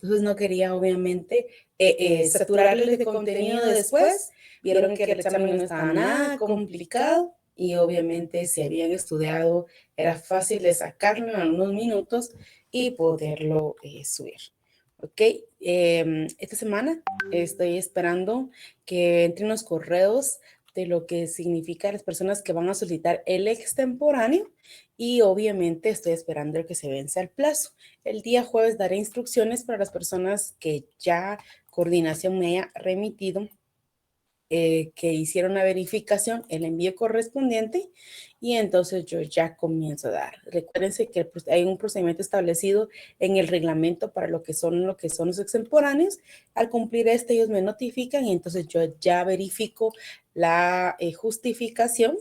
Entonces no quería obviamente saturarles de contenido después. Vieron que el examen no estaba nada complicado y obviamente si habían estudiado era fácil de sacarlo en unos minutos y poderlo subir. Ok, esta semana estoy esperando que entren los correos de lo que significa las personas que van a solicitar el extemporáneo y obviamente estoy esperando que se vence el plazo. El día jueves daré instrucciones para las personas que ya coordinación me haya remitido, que hicieron la verificación, el envío correspondiente y entonces yo ya comienzo a dar. Recuérdense que hay un procedimiento establecido en el reglamento para lo que son los extemporáneos. Al cumplir ellos me notifican y entonces yo ya verifico la justificación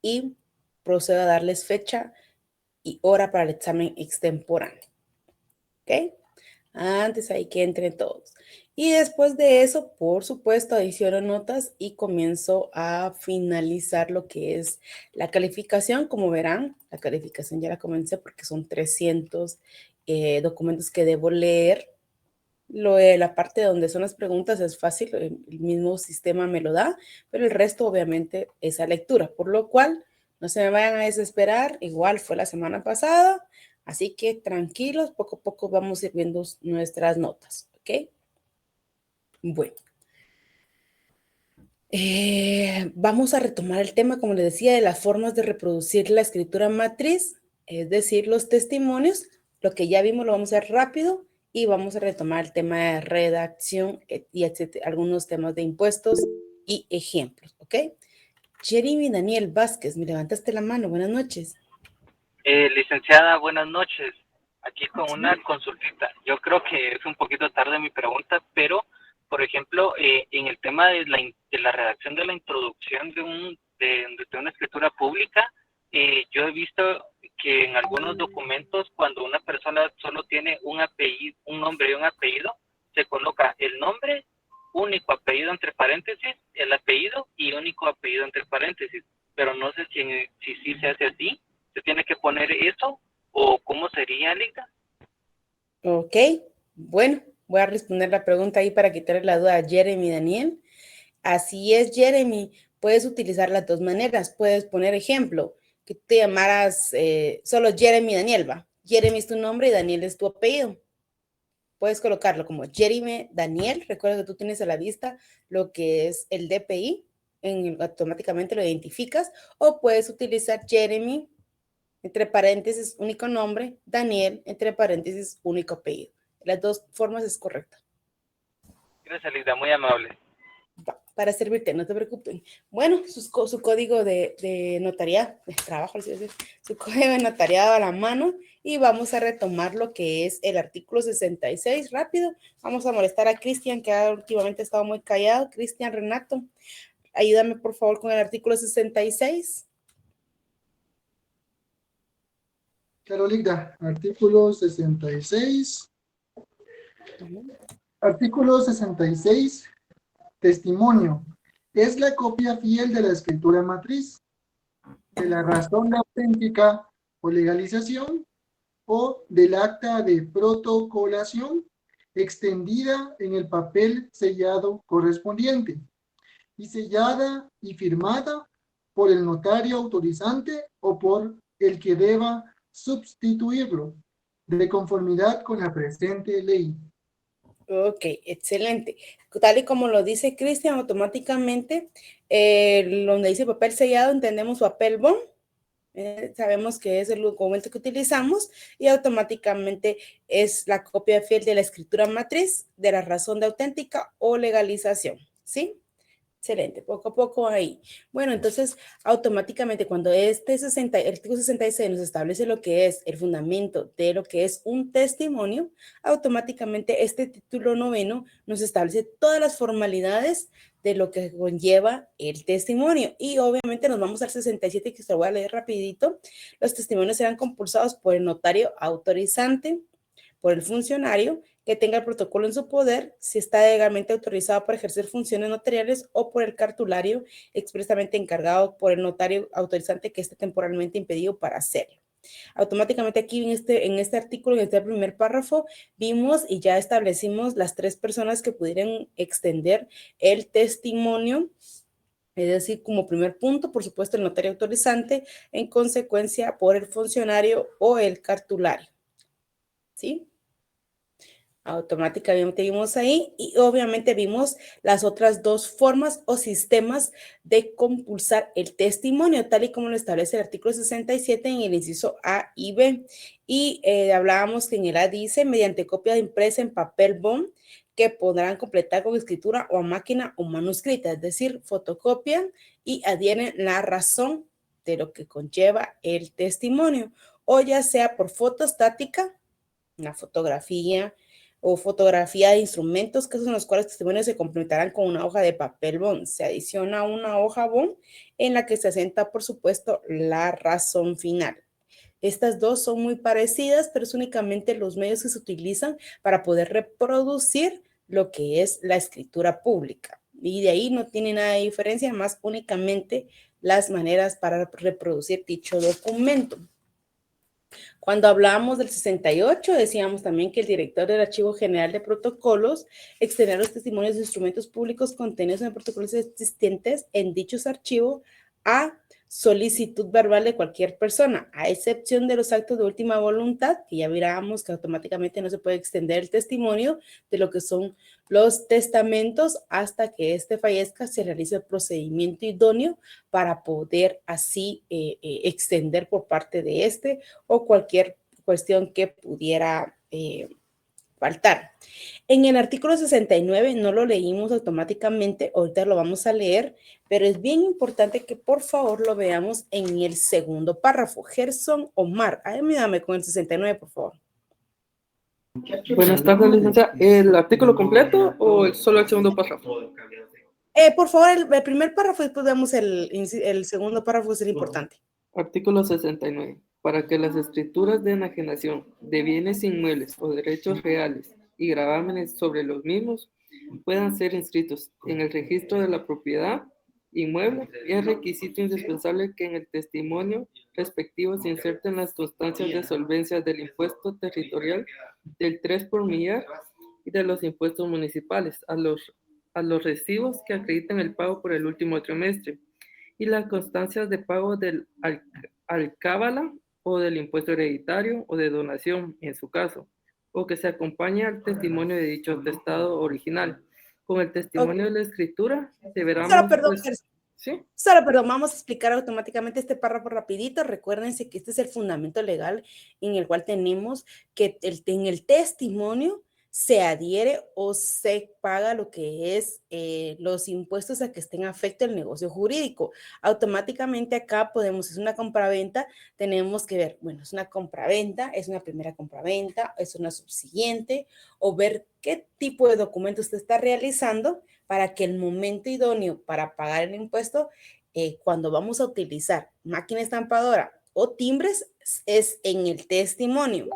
y procedo a darles fecha y hora para el examen extemporáneo. ¿Ok? Antes hay que entren todos. Y después de eso, por supuesto, adiciono notas y comienzo a finalizar lo que es la calificación. Como verán, la calificación ya la comencé porque son 300 documentos que debo leer. La parte donde son las preguntas es fácil, el mismo sistema me lo da, pero el resto obviamente es a lectura, por lo cual no se me vayan a desesperar, igual fue la semana pasada, así que tranquilos, poco a poco vamos a ir viendo nuestras notas, ¿ok? Bueno, vamos a retomar el tema, como les decía, de las formas de reproducir la escritura matriz, es decir, los testimonios. Lo que ya vimos lo vamos a hacer rápido y vamos a retomar el tema de redacción y etcétera, algunos temas de impuestos y ejemplos, ¿ok? Jeremy Daniel Vázquez, me levantaste la mano, buenas noches. Licenciada, buenas noches. Aquí con una consultita. Yo creo que es un poquito tarde mi pregunta, pero, por ejemplo, en el tema de la redacción de la introducción de una escritura pública, yo he visto que en algunos documentos, cuando una persona solo tiene un apellido, un nombre y un apellido, se coloca el nombre, único apellido entre paréntesis, el apellido y único apellido entre paréntesis. Pero no sé si sí se hace así. ¿Se tiene que poner eso o cómo sería, Liga? Ok, bueno, voy a responder la pregunta ahí para quitarle la duda a Jeremy Daniel. Así es, Jeremy, puedes utilizar las dos maneras. Puedes poner ejemplo, que te llamaras solo Jeremy Daniel, va. Jeremy es tu nombre y Daniel es tu apellido. Puedes colocarlo como Jeremy Daniel. Recuerda que tú tienes a la vista lo que es el DPI, automáticamente lo identificas. O puedes utilizar Jeremy, entre paréntesis, único nombre, Daniel, entre paréntesis, único apellido. Las dos formas es correcta. Gracias, Liga, muy amable. Para servirte, no te preocupen. Bueno, su código de notariado, de trabajo, su código de notariado a la mano y vamos a retomar lo que es el artículo 66 rápido. Vamos a molestar a Cristian, que últimamente ha estado muy callado. Cristian, Renato, ayúdame por favor con el artículo 66. Claro, Ligda, artículo 66. Artículo 66. Testimonio. Es la copia fiel de la escritura matriz, de la razón de auténtica o legalización o del acta de protocolación extendida en el papel sellado correspondiente y sellada y firmada por el notario autorizante o por el que deba sustituirlo, de conformidad con la presente ley. Ok, excelente. Tal y como lo dice Cristian, automáticamente, donde dice papel sellado, entendemos papel bond. Sabemos que es el documento que utilizamos y automáticamente es la copia fiel de la escritura matriz, de la razón de auténtica o legalización, ¿sí? Excelente, poco a poco ahí. Bueno, entonces automáticamente cuando el artículo 66 nos establece lo que es el fundamento de lo que es un testimonio, automáticamente este título noveno nos establece todas las formalidades de lo que conlleva el testimonio. Y obviamente nos vamos al 67, que se lo voy a leer rapidito. Los testimonios serán compulsados por el notario autorizante, por el funcionario que tenga el protocolo en su poder, si está legalmente autorizado para ejercer funciones notariales, o por el cartulario expresamente encargado por el notario autorizante que esté temporalmente impedido para hacerlo. Automáticamente aquí en este artículo, en este primer párrafo, vimos y ya establecimos las 3 personas que pudieran extender el testimonio. Es decir, como primer punto, por supuesto, el notario autorizante, en consecuencia por el funcionario o el cartulario. ¿Sí? Automáticamente vimos ahí y obviamente vimos las otras 2 formas o sistemas de compulsar el testimonio, tal y como lo establece el artículo 67 en el inciso A y B. Y hablábamos que en el A dice, mediante copia de impresa en papel bond, que podrán completar con escritura o a máquina o manuscrita, es decir, fotocopian y adhieren la razón de lo que conlleva el testimonio, o ya sea por foto estática, una fotografía, o fotografía de instrumentos, casos en los cuales testimonios se complementarán con una hoja de papel bond. Se adiciona una hoja bond en la que se asienta, por supuesto, la razón final. Estas 2 son muy parecidas, pero es únicamente los medios que se utilizan para poder reproducir lo que es la escritura pública. Y de ahí no tiene nada de diferencia, más únicamente las maneras para reproducir dicho documento. Cuando hablábamos del 68, decíamos también que el director del Archivo General de Protocolos extenderá los testimonios de instrumentos públicos contenidos en protocolos existentes en dichos archivos a solicitud verbal de cualquier persona, a excepción de los actos de última voluntad, que ya mirábamos que automáticamente no se puede extender el testimonio de lo que son los testamentos hasta que éste fallezca, se realice el procedimiento idóneo para poder así extender por parte de este o cualquier cuestión que pudiera faltar. En el artículo 69 no lo leímos automáticamente, ahorita lo vamos a leer, pero es bien importante que por favor lo veamos en el segundo párrafo. Gerson Omar, ayúdame con el 69, por favor. Buenas tardes, licenciada. ¿El artículo completo o solo el segundo párrafo? Por favor, el primer párrafo y después vemos el segundo párrafo, es el importante. Artículo 69. Para que las escrituras de enajenación de bienes inmuebles o derechos reales y gravámenes sobre los mismos puedan ser inscritos en el registro de la propiedad inmueble, es requisito indispensable que en el testimonio respectivo se inserten las constancias de solvencia del impuesto territorial del 3 por millar y de los impuestos municipales a los recibos que acreditan el pago por el último trimestre y las constancias de pago del alcábala o del impuesto hereditario o de donación, en su caso, o que se acompañe al testimonio de dicho atestado original. Con el testimonio de la escritura deberán... Solo, perdón, vamos a explicar automáticamente este párrafo rapidito. Recuérdense que este es el fundamento legal en el cual tenemos que en el testimonio se adhiere o se paga lo que es los impuestos a que estén afecto el negocio jurídico. Automáticamente acá podemos, es una compraventa, tenemos que ver, bueno, es una compraventa, es una primera compraventa, es una subsiguiente, o ver qué tipo de documento usted está realizando para que el momento idóneo para pagar el impuesto, cuando vamos a utilizar máquina estampadora o timbres, es en el testimonio.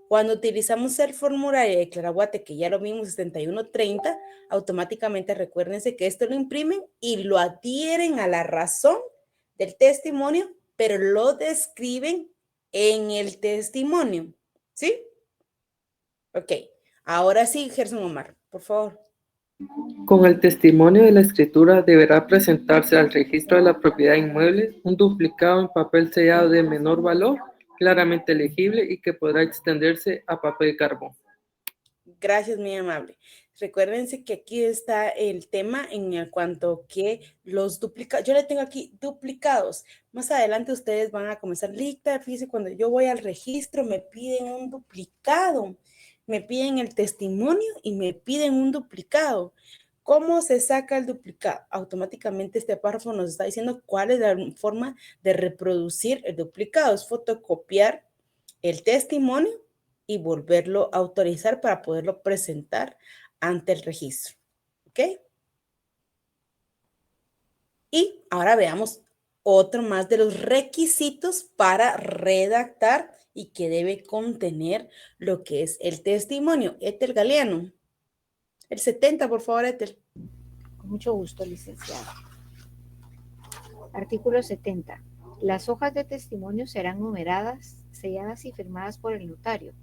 Cuando utilizamos el formulario de Claraguate, que ya lo vimos, 7130, automáticamente recuérdense que esto lo imprimen y lo adhieren a la razón del testimonio, pero lo describen en el testimonio. ¿Sí? Ok. Ahora sí, Gerson Omar, por favor. Con el testimonio de la escritura deberá presentarse al registro de la propiedad inmueble un duplicado en papel sellado de menor valor, claramente legible y que podrá extenderse a papel carbón. Gracias, muy amable. Recuérdense que aquí está el tema en cuanto que los duplicados, yo le tengo aquí duplicados. Más adelante ustedes van a comenzar, Licta, fíjense, cuando yo voy al registro me piden un duplicado, me piden el testimonio y me piden un duplicado. ¿Cómo se saca el duplicado? Automáticamente este párrafo nos está diciendo cuál es la forma de reproducir el duplicado. Es fotocopiar el testimonio y volverlo a autorizar para poderlo presentar ante el registro. ¿Ok? Y ahora veamos otro más de los requisitos para redactar y que debe contener lo que es el testimonio. Ethel Galeano. El 70, por favor, Ethel. Con mucho gusto, licenciada. Artículo 70. Las hojas de testimonio serán numeradas selladas y firmadas por el notario.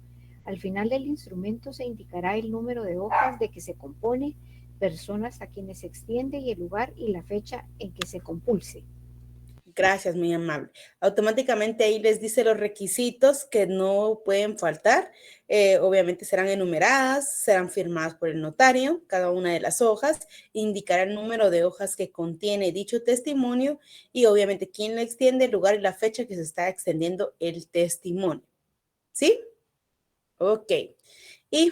Al final del instrumento se indicará el número de hojas de que se compone, personas a quienes se extiende y el lugar y la fecha en que se compulse. Gracias, muy amable. Automáticamente ahí les dice los requisitos que no pueden faltar. Obviamente serán enumeradas, serán firmadas por el notario, cada una de las hojas, indicará el número de hojas que contiene dicho testimonio y obviamente quién lo extiende, el lugar y la fecha que se está extendiendo el testimonio. ¿Sí? Ok. Y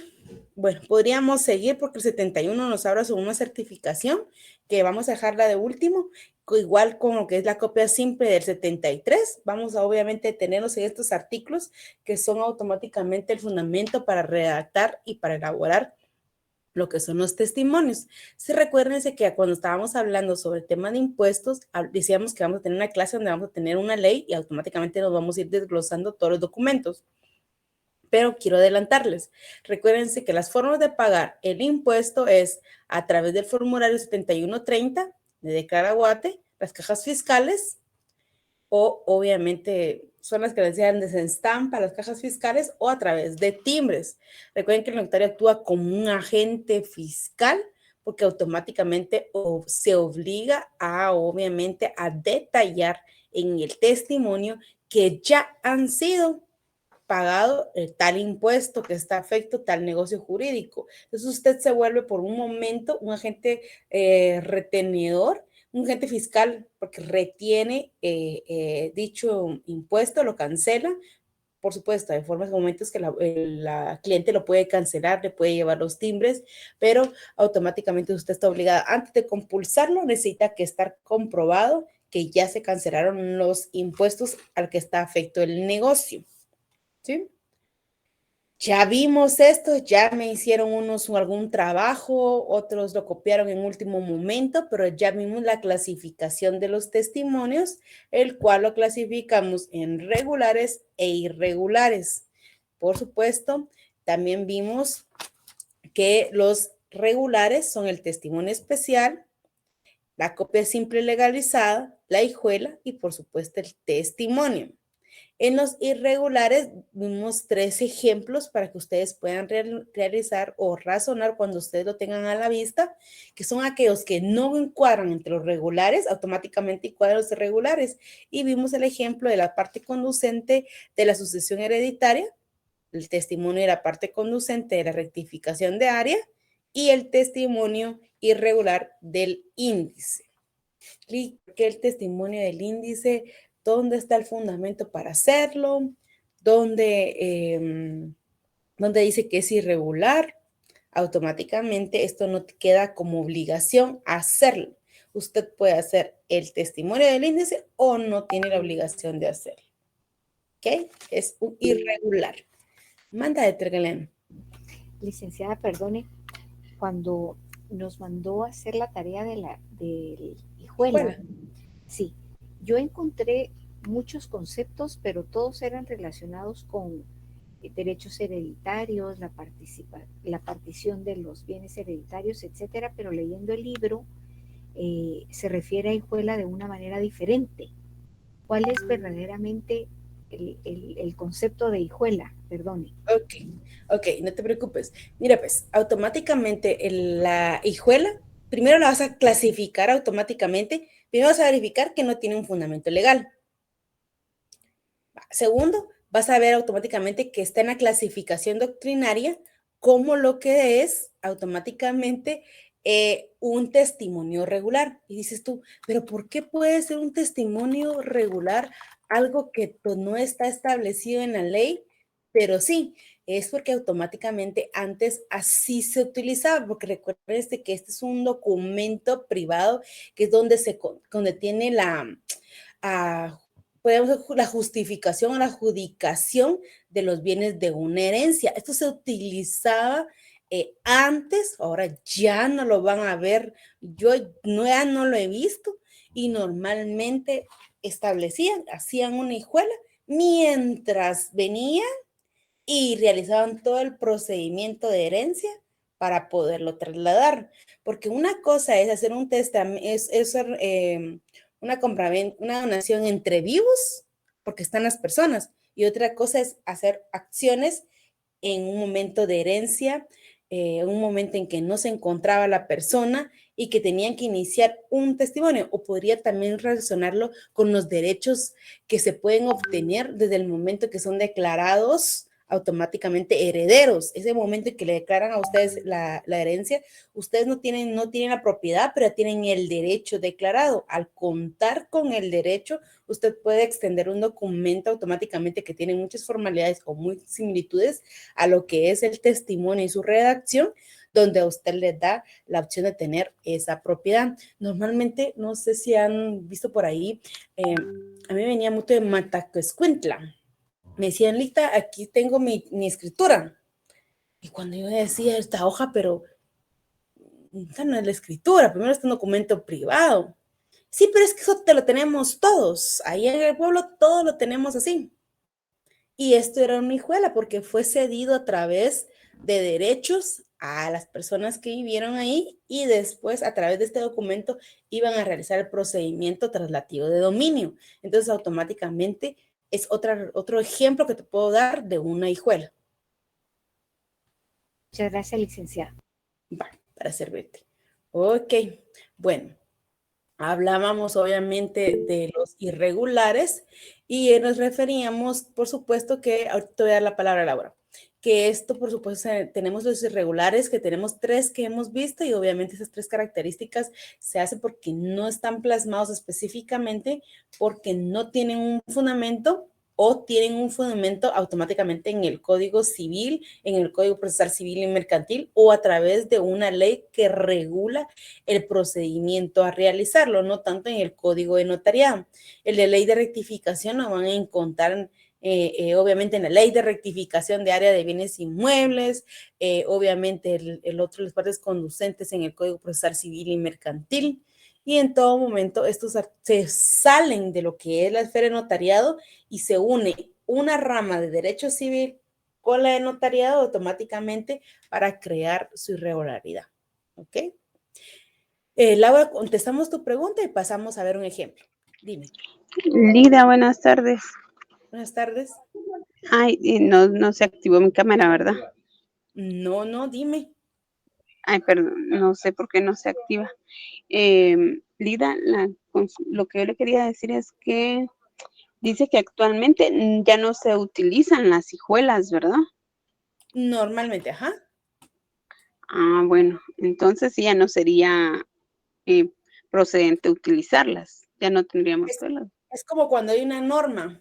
bueno, podríamos seguir porque el 71 nos habla sobre una certificación que vamos a dejarla de último, igual con lo que es la copia simple del 73. Vamos a obviamente tenerlos en estos artículos que son automáticamente el fundamento para redactar y para elaborar lo que son los testimonios. Si recuérdense que cuando estábamos hablando sobre el tema de impuestos, decíamos que vamos a tener una clase donde vamos a tener una ley y automáticamente nos vamos a ir desglosando todos los documentos. Pero quiero adelantarles. Recuérdense que las formas de pagar el impuesto es a través del formulario 7130 de Declaraguate, las cajas fiscales, o obviamente son las que les decían de estampa, las cajas fiscales, o a través de timbres. Recuerden que el notario actúa como un agente fiscal porque automáticamente se obliga a, obviamente, a detallar en el testimonio que ya han sido pagado tal impuesto que está afecto tal negocio jurídico. Entonces usted se vuelve por un momento un agente retenedor, un agente fiscal, porque retiene dicho impuesto, lo cancela. Por supuesto, hay formas, momentos que la cliente lo puede cancelar, le puede llevar los timbres, pero automáticamente usted está obligada, antes de compulsarlo, necesita que estar comprobado que ya se cancelaron los impuestos al que está afecto el negocio. ¿Sí? Ya vimos esto, ya me hicieron unos algún trabajo, otros lo copiaron en último momento, pero ya vimos la clasificación de los testimonios, el cual lo clasificamos en regulares e irregulares. Por supuesto, también vimos que los regulares son el testimonio especial, la copia simple legalizada, la hijuela y por supuesto el testimonio. En los irregulares vimos 3 ejemplos para que ustedes puedan realizar o razonar cuando ustedes lo tengan a la vista, que son aquellos que no encuadran entre los regulares, automáticamente encuadran los irregulares. Y vimos el ejemplo de la parte conducente de la sucesión hereditaria, el testimonio de la parte conducente de la rectificación de área y el testimonio irregular del índice. ¿Qué el testimonio del índice? ¿Dónde está el fundamento para hacerlo? ¿Dónde dice que es irregular? Automáticamente esto no te queda como obligación hacerlo. Usted puede hacer el testimonio del índice o no tiene la obligación de hacerlo. ¿Ok? Es un irregular. Manda de Tergalén. Licenciada, perdone, cuando nos mandó a hacer la tarea del hijuela, sí, yo encontré muchos conceptos, pero todos eran relacionados con derechos hereditarios, la partición de los bienes hereditarios, etcétera, pero leyendo el libro se refiere a hijuela de una manera diferente. ¿Cuál es verdaderamente el concepto de hijuela? Perdone. Ok, no te preocupes. Mira, pues, automáticamente la hijuela, primero la vas a clasificar automáticamente, primero vas a verificar que no tiene un fundamento legal. Segundo, vas a ver automáticamente que está en la clasificación doctrinaria como lo que es automáticamente un testimonio regular. Y dices tú, pero ¿por qué puede ser un testimonio regular algo que no está establecido en la ley? Pero sí, es porque automáticamente antes así se utilizaba, porque recuerden que este es un documento privado que es donde tiene podemos decir, la justificación o la adjudicación de los bienes de una herencia. Esto se utilizaba antes, ahora ya no lo van a ver, yo ya no lo he visto y normalmente hacían una hijuela mientras venían y realizaban todo el procedimiento de herencia para poderlo trasladar. Porque una cosa es hacer un testamento, una donación entre vivos, porque están las personas, y otra cosa es hacer acciones en un momento de herencia, un momento en que no se encontraba la persona y que tenían que iniciar un testimonio, o podría también relacionarlo con los derechos que se pueden obtener desde el momento que son declarados automáticamente herederos. Ese momento en que le declaran a ustedes la herencia, ustedes no tienen la propiedad, pero tienen el derecho declarado. Al contar con el derecho, usted puede extender un documento automáticamente que tiene muchas formalidades o muy similitudes a lo que es el testimonio y su redacción, donde a usted le da la opción de tener esa propiedad. Normalmente, no sé si han visto por ahí, a mí venía mucho de Matacoescuintla. Me decían, Lita, aquí tengo mi escritura. Y cuando yo decía esta hoja, pero esta no es la escritura, primero es un documento privado. Sí, pero es que eso te lo tenemos todos. Ahí en el pueblo todo lo tenemos así. Y esto era una hijuela porque fue cedido a través de derechos a las personas que vivieron ahí y después a través de este documento iban a realizar el procedimiento traslativo de dominio. Entonces automáticamente es otro ejemplo que te puedo dar de una hijuela. Muchas gracias, licenciada. Va, para servirte. Ok, bueno. Hablábamos obviamente de los irregulares y nos referíamos, por supuesto, que ahorita te voy a dar la palabra a Laura, que esto, por supuesto, tenemos los irregulares, que tenemos 3 que hemos visto y obviamente esas 3 características se hacen porque no están plasmados específicamente, porque no tienen un fundamento o tienen un fundamento automáticamente en el Código Civil, en el Código Procesal Civil y Mercantil o a través de una ley que regula el procedimiento a realizarlo, no tanto en el Código de Notariado. El de ley de rectificación lo van a encontrar obviamente en la ley de rectificación de área de bienes inmuebles, obviamente el otro, las partes conducentes en el Código Procesal Civil y Mercantil, y en todo momento estos se salen de lo que es la esfera de notariado y se une una rama de derecho civil con la de notariado automáticamente para crear su irregularidad. ¿Ok? Laura, contestamos tu pregunta y pasamos a ver un ejemplo. Dime. Lida, buenas tardes. Buenas tardes. Ay, no se activó mi cámara, ¿verdad? No, dime. Ay, perdón, no sé por qué no se activa. Lida, lo que yo le quería decir es que dice que actualmente ya no se utilizan las hijuelas, ¿verdad? Normalmente, ajá. Ah, bueno, entonces sí ya no sería procedente utilizarlas. Ya no tendríamos hijuelas. Es como cuando hay una norma,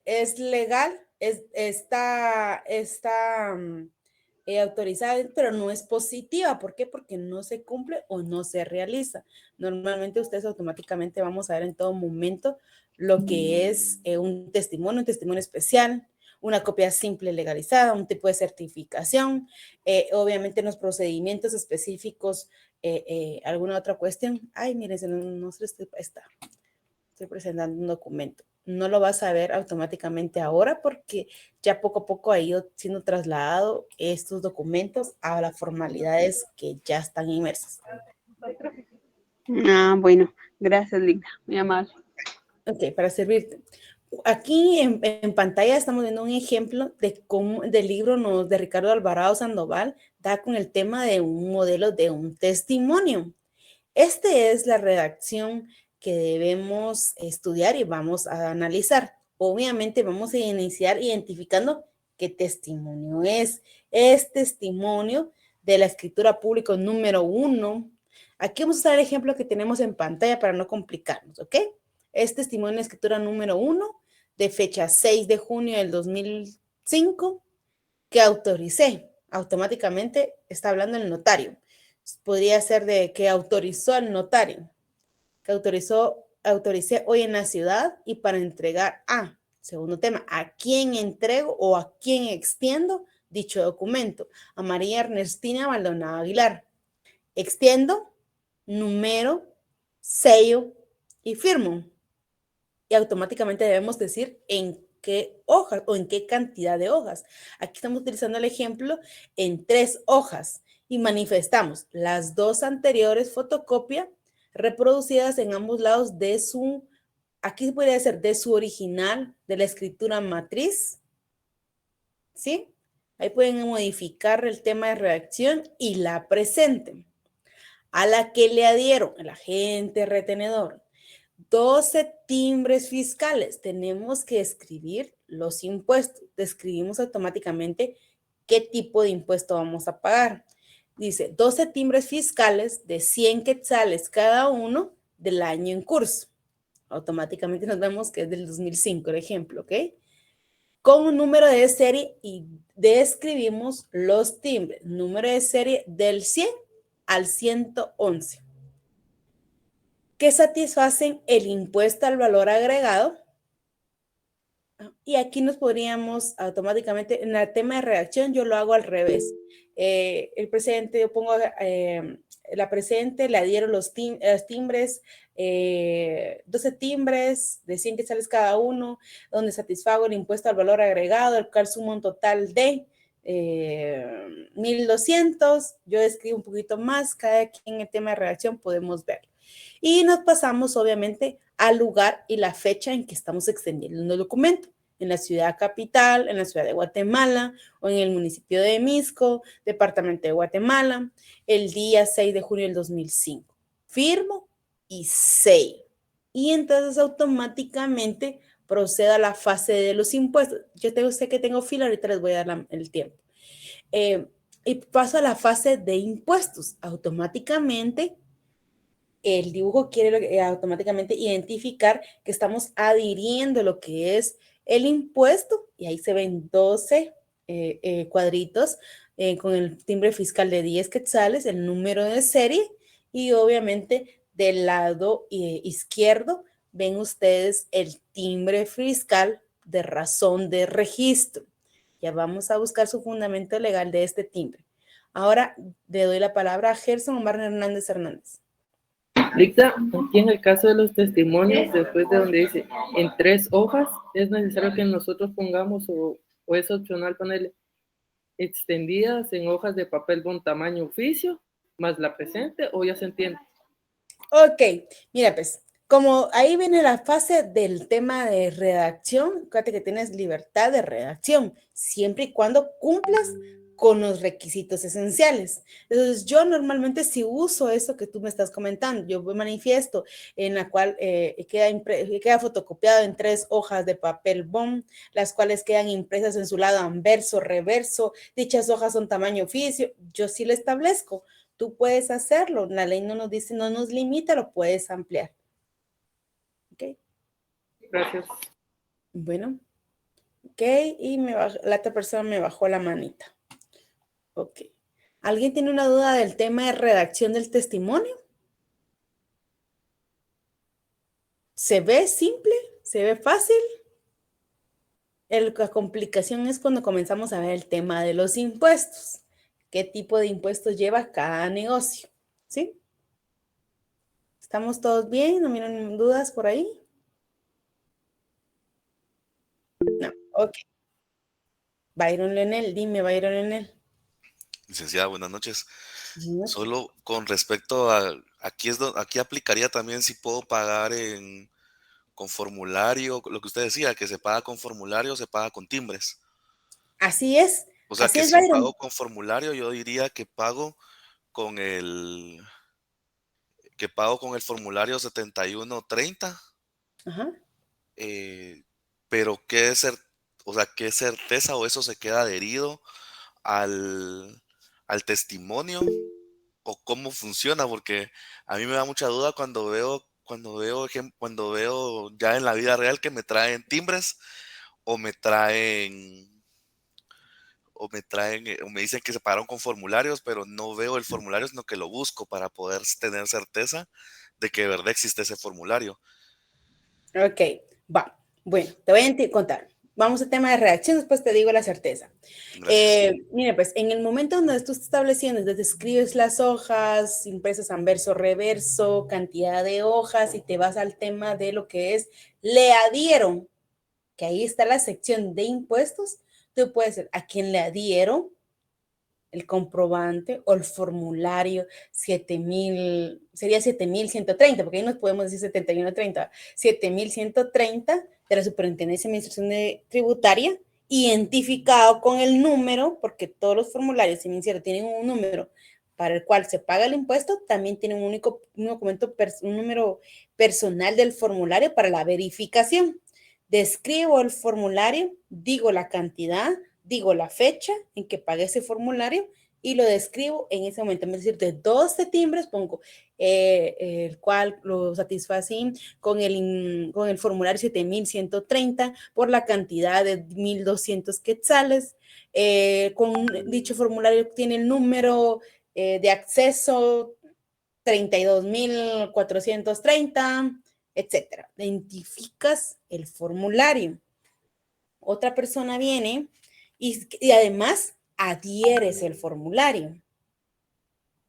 es legal, está autorizada, pero no es positiva. ¿Por qué? Porque no se cumple o no se realiza. Normalmente ustedes automáticamente vamos a ver en todo momento lo que es un testimonio especial, una copia simple legalizada, un tipo de certificación, obviamente en los procedimientos específicos, alguna otra cuestión. Ay, miren, no se estoy presentando un documento. No lo vas a ver automáticamente ahora porque ya poco a poco ha ido siendo trasladado estos documentos a las formalidades que ya están inmersas. Ah, bueno, gracias, Lida, muy amable. Ok, para servirte. Aquí en pantalla estamos viendo un ejemplo de cómo del libro de Ricardo Alvarado Sandoval da con el tema de un modelo de un testimonio. Es la redacción que debemos estudiar y vamos a analizar. Obviamente vamos a iniciar identificando qué testimonio es. Es testimonio de la escritura pública número 1. Aquí vamos a usar el ejemplo que tenemos en pantalla para no complicarnos, ¿ok? Es testimonio de escritura número 1 de fecha 6 de junio del 2005 que autoricé. Automáticamente está hablando el notario. Podría ser de que autorizó al notario, que autoricé hoy en la ciudad y para entregar segundo tema, a quién entrego o a quién extiendo dicho documento. A María Ernestina Maldonado Aguilar. Extiendo, número, sello y firmo. Y automáticamente debemos decir en qué hojas o en qué cantidad de hojas. Aquí estamos utilizando el ejemplo en 3 hojas y manifestamos las 2 anteriores fotocopia reproducidas en ambos lados de su, aquí se podría decir de su original, de la escritura matriz, ¿sí? Ahí pueden modificar el tema de redacción y la presenten. A la que le adhieron el agente retenedor 12 timbres fiscales. Tenemos que escribir los impuestos. Describimos automáticamente qué tipo de impuesto vamos a pagar. Dice 12 timbres fiscales de 100 quetzales cada uno del año en curso. Automáticamente nos vemos que es del 2005, el ejemplo, ¿ok? Con un número de serie y describimos los timbres. Número de serie del 100 al 111. Que satisfacen el impuesto al valor agregado. Y aquí nos podríamos automáticamente, en el tema de redacción, yo lo hago al revés. El presente, yo pongo la presente, le adhiero los timbres, 12 timbres de 100 quetzales cada uno, donde satisfago el impuesto al valor agregado, el cual suma un total de 1,200. Yo escribo un poquito más, cada quien en el tema de redacción podemos verlo. Y nos pasamos, obviamente, al lugar y la fecha en que estamos extendiendo el documento. En la ciudad capital, en la ciudad de Guatemala o en el municipio de Misco, departamento de Guatemala, el día 6 de junio del 2005. Firmo y sello. Y entonces automáticamente procedo a la fase de los impuestos. Sé que tengo fila, ahorita les voy a dar el tiempo. Y paso a la fase de impuestos. Automáticamente el dibujo quiere automáticamente identificar que estamos adhiriendo lo que es el impuesto, y ahí se ven 12 cuadritos con el timbre fiscal de 10 quetzales, el número de serie, y obviamente del lado izquierdo ven ustedes el timbre fiscal de razón de registro. Ya vamos a buscar su fundamento legal de este timbre. Ahora le doy la palabra a Gerson Omar Hernández Hernández. Dicta, aquí en el caso de los testimonios, después de donde dice en 3 hojas, es necesario que nosotros pongamos o es opcional ponerle extendidas en hojas de papel bond tamaño oficio, más la presente, o ya se entiende. Ok, mira pues, como ahí viene la fase del tema de redacción, fíjate que tienes libertad de redacción, siempre y cuando cumplas con los requisitos esenciales. Entonces, yo normalmente si uso eso que tú me estás comentando, yo manifiesto en la cual queda fotocopiado en 3 hojas de papel bond, las cuales quedan impresas en su lado anverso, reverso, dichas hojas son tamaño oficio, yo sí lo establezco. Tú puedes hacerlo, la ley no nos dice, no nos limita, lo puedes ampliar. ¿Ok? Gracias. Bueno, ok, y la otra persona me bajó la manita. Ok. ¿Alguien tiene una duda del tema de redacción del testimonio? ¿Se ve simple? ¿Se ve fácil? La complicación es cuando comenzamos a ver el tema de los impuestos. ¿Qué tipo de impuestos lleva cada negocio? ¿Sí? ¿Estamos todos bien? ¿No miran dudas por ahí? No, ok. Byron Lenel, dime, Byron Lenel. Licenciada, buenas noches. No. Solo con respecto a, aquí aplicaría también si puedo pagar con formulario, lo que usted decía, que se paga con formulario, se paga con timbres. Así es, O sea, que si Byron. pago con formulario, yo diría que pago con el formulario 7130, Ajá. pero ¿qué certeza o eso se queda adherido al testimonio? ¿O cómo funciona? Porque a mí me da mucha duda cuando veo ya en la vida real que me traen timbres o me dicen que se pagaron con formularios, pero no veo el formulario, sino que lo busco para poder tener certeza de que de verdad existe ese formulario. Ok, va. Bueno, te voy a contar. Vamos al tema de redacción, después te digo la certeza. Gracias. Mira, pues en el momento donde tú estás estableciendo, desde escribes las hojas, impresas anverso, reverso, cantidad de hojas, y te vas al tema de lo que es le adhieron, que ahí está la sección de impuestos, tú puedes decir a quién le adhieron, el comprobante o el formulario 7,000, sería 7,130, porque ahí nos podemos decir 7130, 7,130 de la Superintendencia de Administración Tributaria, identificado con el número, porque todos los formularios financieros tienen un número para el cual se paga el impuesto, también tiene un documento, un número personal del formulario para la verificación. Describo el formulario, digo la cantidad, digo la fecha en que pagué ese formulario y lo describo en ese momento. Es decir, de 12 timbres pongo el cual lo satisfacen con el formulario 7130 por la cantidad de 1200 quetzales. Con dicho formulario tiene el número de acceso 32.430, etcétera. Identificas el formulario. Otra persona viene y además adhieres el formulario.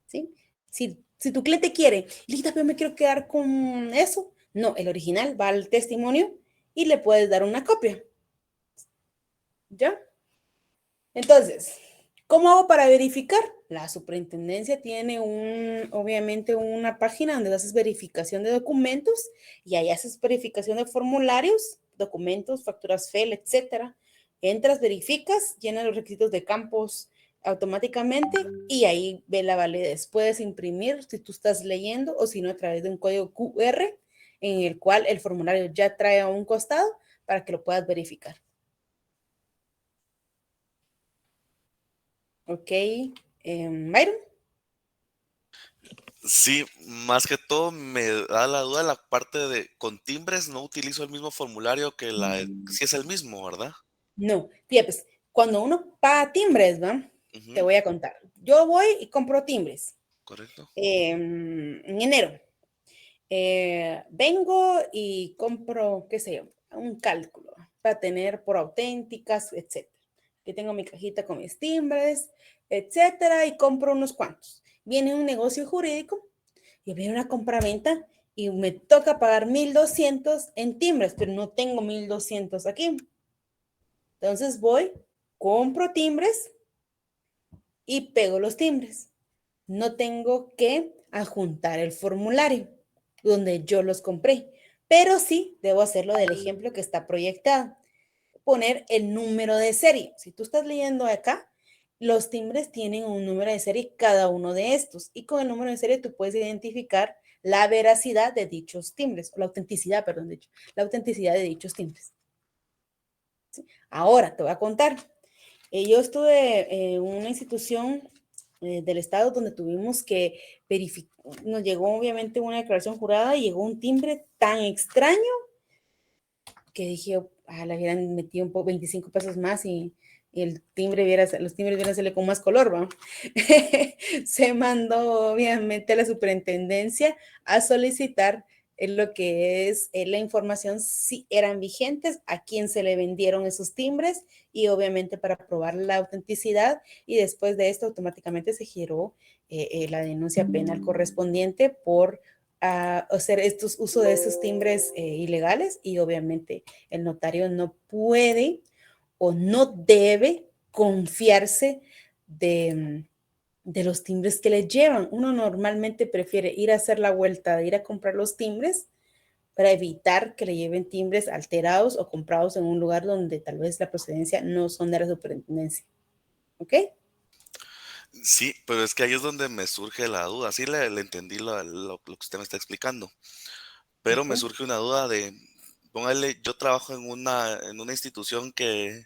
¿Sí? Si tu cliente quiere, Lita, pero me quiero quedar con eso. No, el original va al testimonio y le puedes dar una copia. ¿Ya? Entonces, ¿cómo hago para verificar? La superintendencia tiene obviamente una página donde haces verificación de documentos y ahí haces verificación de formularios, documentos, facturas FEL, etcétera. Entras, verificas, llenas los requisitos de campos automáticamente y ahí ve la validez. Puedes imprimir si tú estás leyendo o si no a través de un código QR en el cual el formulario ya trae a un costado para que lo puedas verificar. Ok, Byron. Sí, más que todo me da la duda la parte de con timbres no utilizo el mismo formulario que sí es el mismo, ¿verdad? No, fíjate, pues, cuando uno paga timbres, ¿va? Te Ujú, voy a contar. Yo voy y compro timbres correcto. en enero. Vengo y compro, qué sé yo, un cálculo para tener por auténticas, etcétera. Yo tengo mi cajita con mis timbres, etcétera, y compro unos cuantos. Viene un negocio jurídico y viene una compraventa y me toca pagar 1,200 en timbres, pero no tengo 1,200 aquí. Entonces voy, compro timbres y pego los timbres. No tengo que adjuntar el formulario donde yo los compré, pero sí debo hacerlo del ejemplo que está proyectado. Poner el número de serie. Si tú estás leyendo acá, los timbres tienen un número de serie cada uno de estos y con el número de serie tú puedes identificar la veracidad de dichos timbres, o la autenticidad, perdón, dicho, la autenticidad de dichos timbres. ¿Sí? Ahora te voy a contar. Yo estuve en una institución del Estado donde tuvimos que verificar, nos llegó obviamente una declaración jurada y llegó un timbre tan extraño que dije, la hubieran metido un poco 25 pesos más y los timbres vieran hacerle con más color, ¿va? Se mandó obviamente a la superintendencia a solicitar lo que es la información, si eran vigentes, a quién se le vendieron esos timbres y obviamente para probar la autenticidad y después de esto automáticamente se giró la denuncia penal correspondiente por hacer uso de estos timbres ilegales y obviamente el notario no puede o no debe confiarse de los timbres que le llevan. Uno normalmente prefiere ir a hacer la vuelta, de ir a comprar los timbres para evitar que le lleven timbres alterados o comprados en un lugar donde tal vez la procedencia no son de la superintendencia. ¿Ok? Sí, pero es que ahí es donde me surge la duda. Sí le entendí lo que usted me está explicando, pero me Ok. surge una duda de, póngale, yo trabajo en una institución que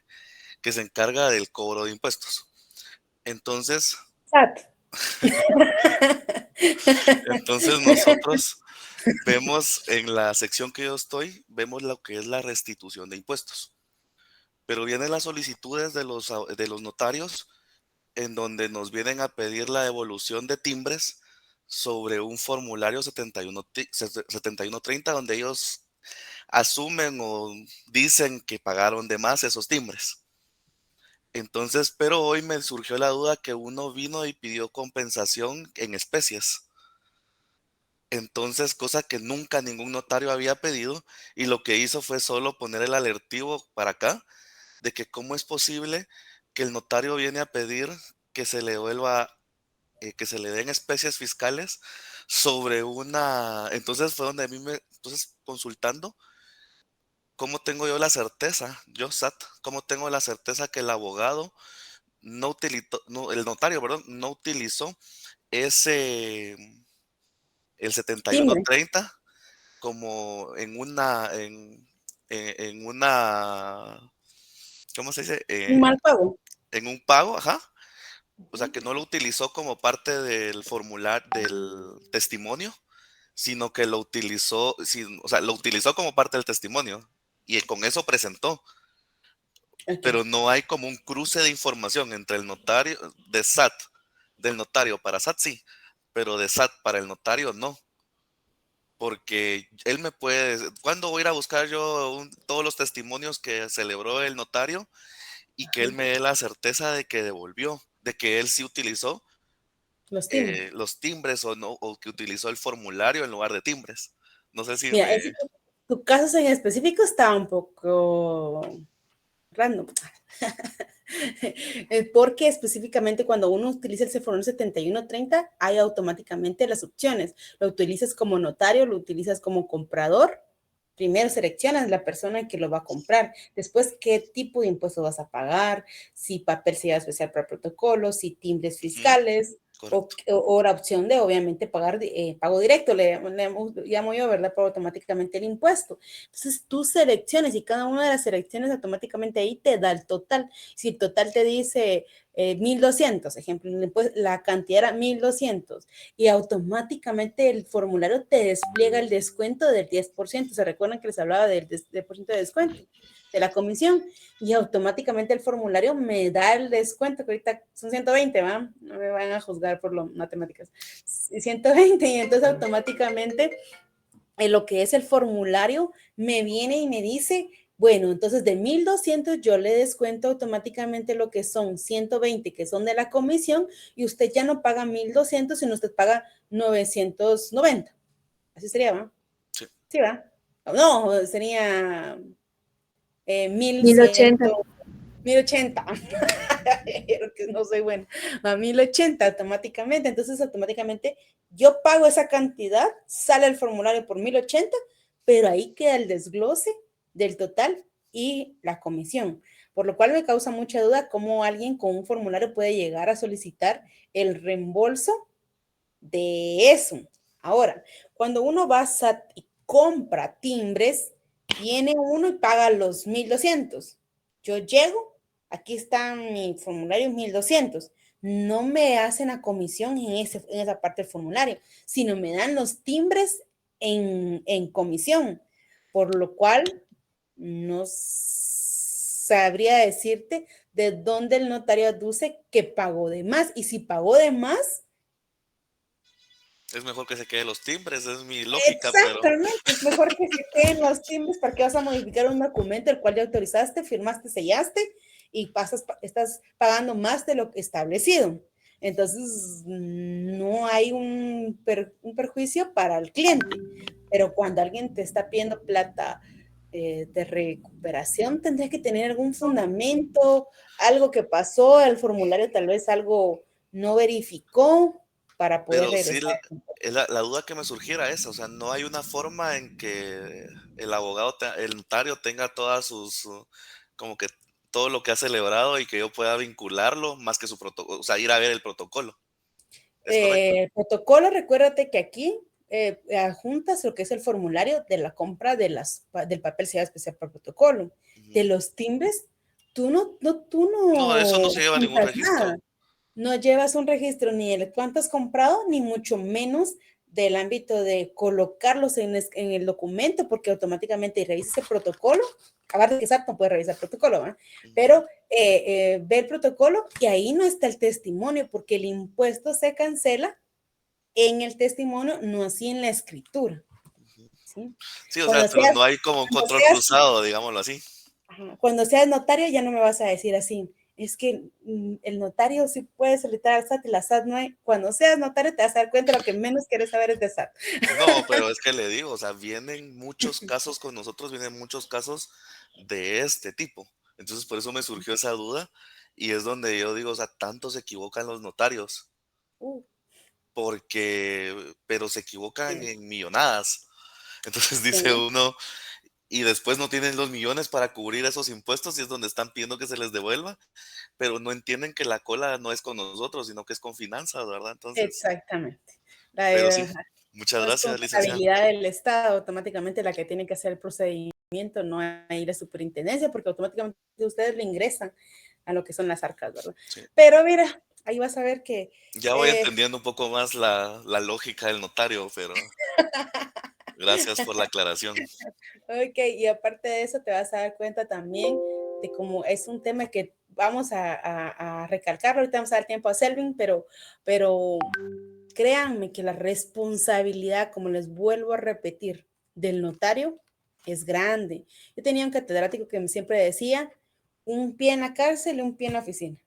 se encarga del cobro de impuestos. Entonces, SAT. entonces nosotros vemos en la sección que yo estoy, vemos lo que es la restitución de impuestos. Pero vienen las solicitudes de los notarios en donde nos vienen a pedir la devolución de timbres sobre un formulario 7130, donde ellos asumen o dicen que pagaron de más esos timbres. Entonces, pero hoy me surgió la duda que uno vino y pidió compensación en especies. Entonces, cosa que nunca ningún notario había pedido y lo que hizo fue solo poner el alertivo para acá de que cómo es posible que el notario viene a pedir que se le devuelva, que se le den especies fiscales sobre una. Entonces fue donde a mí entonces consultando, ¿cómo tengo yo la certeza, yo SAT, cómo tengo la certeza que el abogado no utilizó, no, el notario, perdón, no utilizó ese, el Timbre, 7130 como en una, ¿cómo se dice? un mal pago. En un pago, ajá. O sea, que no lo utilizó como parte del formulario, del testimonio, sino que lo utilizó, o sea, lo utilizó como parte del testimonio y con eso presentó, Ok. pero no hay como un cruce de información entre el notario de SAT, del notario para SAT sí, pero de SAT para el notario no, porque él me puede, ¿cuándo voy a ir a buscar yo todos los testimonios que celebró el notario y que él me dé la certeza de que devolvió, de que él sí utilizó Los timbres. los timbres o no, o que utilizó el formulario en lugar de timbres? No sé si Mira, me... tu caso en específico está un poco random. Porque específicamente cuando uno utiliza el formulario 7130, hay automáticamente las opciones. Lo utilizas como notario, lo utilizas como comprador. Primero seleccionas la persona que lo va a comprar. Después, qué tipo de impuesto vas a pagar, si papel sellado especial para protocolo, si timbres Ujú, fiscales correcto. o la opción de, obviamente, pagar pago directo, le llamo yo, ¿verdad? Por automáticamente el impuesto. Entonces, tú selecciones y cada una de las selecciones automáticamente ahí te da el total. Si el total te dice 1,200, ejemplo, pues la cantidad era 1,200 y automáticamente el formulario te despliega el descuento del 10%. ¿Se recuerdan que les hablaba del 10% de descuento de la comisión? Y automáticamente el formulario me da el descuento, que ahorita son 120, ¿va? No me van a juzgar por las matemáticas. 120 y entonces automáticamente en lo que es el formulario, me viene y me dice, bueno, entonces de 1,200 yo le descuento automáticamente lo que son 120 que son de la comisión y usted ya no paga 1,200 sino usted paga 990. Así sería, ¿va? Sí. Sí, ¿va? No, sería 1,100, 1080. 1,080. Que no soy buena. A 1,080 automáticamente. Entonces, automáticamente yo pago esa cantidad, sale el formulario por 1,080, pero ahí queda el desglose del total y la comisión. Por lo cual me causa mucha duda cómo alguien con un formulario puede llegar a solicitar el reembolso de eso. Ahora, cuando uno va a SAT y compra timbres, viene uno y paga los 1,200. Yo llego, aquí está mi formulario 1,200. No me hacen la comisión en esa parte del formulario, sino me dan los timbres en comisión, por lo cual no sabría decirte de dónde el notario aduce que pagó de más. Y si pagó de más, Es mejor que se quede los timbres, es mi lógica, pero exactamente, es mejor que se queden los timbres porque vas a modificar un documento el cual ya autorizaste, firmaste, sellaste y estás pagando más de lo establecido. Entonces, no hay un perjuicio para el cliente, pero cuando alguien te está pidiendo plata de recuperación, tendría que tener algún fundamento, algo que pasó, el formulario tal vez algo no verificó para poder sí, regresar. la duda que me surgiera esa, o sea, no hay una forma en que el abogado, el notario tenga todas como que todo lo que ha celebrado y que yo pueda vincularlo más que su protocolo, o sea, ir a ver el protocolo. ¿Es correcto? Protocolo, recuérdate que aquí adjuntas lo que es el formulario de la compra del papel sellado especial para protocolo. De Ujú. los timbres, tú No, eso no no se lleva a ningún juntas registro. nada. No llevas un registro ni de cuánto has comprado, ni mucho menos del ámbito de colocarlos en el documento, porque automáticamente revisas el protocolo. Aparte que exacto, no puedes revisar el protocolo, ¿verdad? Ujú, Pero ve el protocolo y ahí no está el testimonio, porque el impuesto se cancela en el testimonio, no así en la escritura. ujú. ¿Sí? Sí, o sea, Cuando pero seas, no hay como un cuando control seas cruzado, digámoslo así. Ajá. Cuando seas notario ya no me vas a decir así. Es que el notario sí puede solicitar al SAT y la SAT no hay. Cuando seas notario te vas a dar cuenta lo que menos quieres saber es de SAT. No, pero es que le digo, o sea, vienen muchos casos con nosotros, vienen muchos casos de este tipo. Entonces, por eso me surgió esa duda y es donde yo digo, o sea, tanto se equivocan los notarios, Uh, porque, pero se equivocan sí, en millonadas. Entonces dice sí. uno, y después no tienen los millones para cubrir esos impuestos y es donde están pidiendo que se les devuelva, pero no entienden que la cola no es con nosotros, sino que es con finanzas, ¿verdad? Entonces, Exactamente. pero sí, Ajá. muchas No es gracias, licenciada. contabilidad del Estado, automáticamente la que tiene que hacer el procedimiento, no hay la superintendencia, porque automáticamente ustedes le ingresan a lo que son las arcas, ¿verdad? Sí. Pero mira, ahí vas a ver que... Ya voy entendiendo un poco más la lógica del notario, pero gracias por la aclaración. Ok, y aparte de eso te vas a dar cuenta también de cómo es un tema que vamos a recalcar, ahorita vamos a dar tiempo a Selvin, pero créanme que la responsabilidad, como les vuelvo a repetir, del notario es grande. Yo tenía un catedrático que siempre decía, un pie en la cárcel y un pie en la oficina.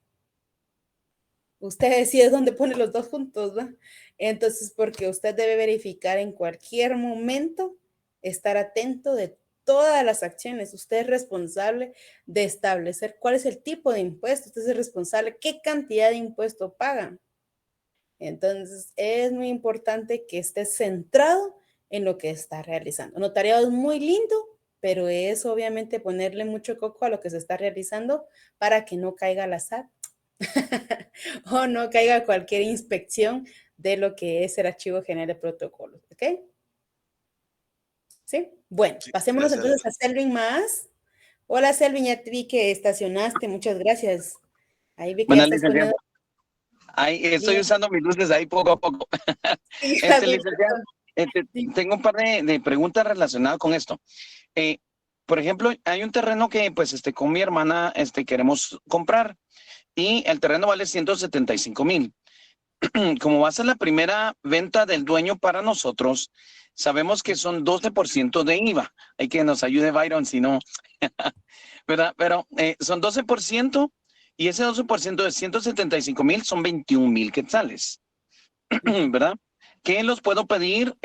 Usted decide dónde pone los dos juntos, ¿va? Entonces, porque usted debe verificar en cualquier momento, estar atento de todas las acciones. Usted es responsable de establecer cuál es el tipo de impuesto. Usted es responsable qué cantidad de impuesto pagan. Entonces, es muy importante que esté centrado en lo que está realizando. Notariado es muy lindo, pero es obviamente ponerle mucho coco a lo que se está realizando para que no caiga la SAT o no caiga cualquier inspección de lo que es el Archivo General de Protocolos. ¿Ok? ¿Sí? Bueno, Sí, pasémonos gracias. entonces a Selvin más. Hola, Selvin, ya te vi que estacionaste. Muchas gracias. Ahí vi que ya Buenas, estás licenciada. poniendo... Ahí estoy usando mis luces ahí poco a poco. Licenciada, tengo un par de preguntas relacionadas con esto. Por ejemplo, hay un terreno que pues con mi hermana queremos comprar y el terreno vale 175,000. Como va a ser la primera venta del dueño para nosotros, sabemos que son 12% de IVA. Hay que nos ayude Byron, si no, ¿verdad? Pero son 12%. Y ese 12% de 175,000 son 21,000 quetzales, ¿verdad? Que los puedo pedir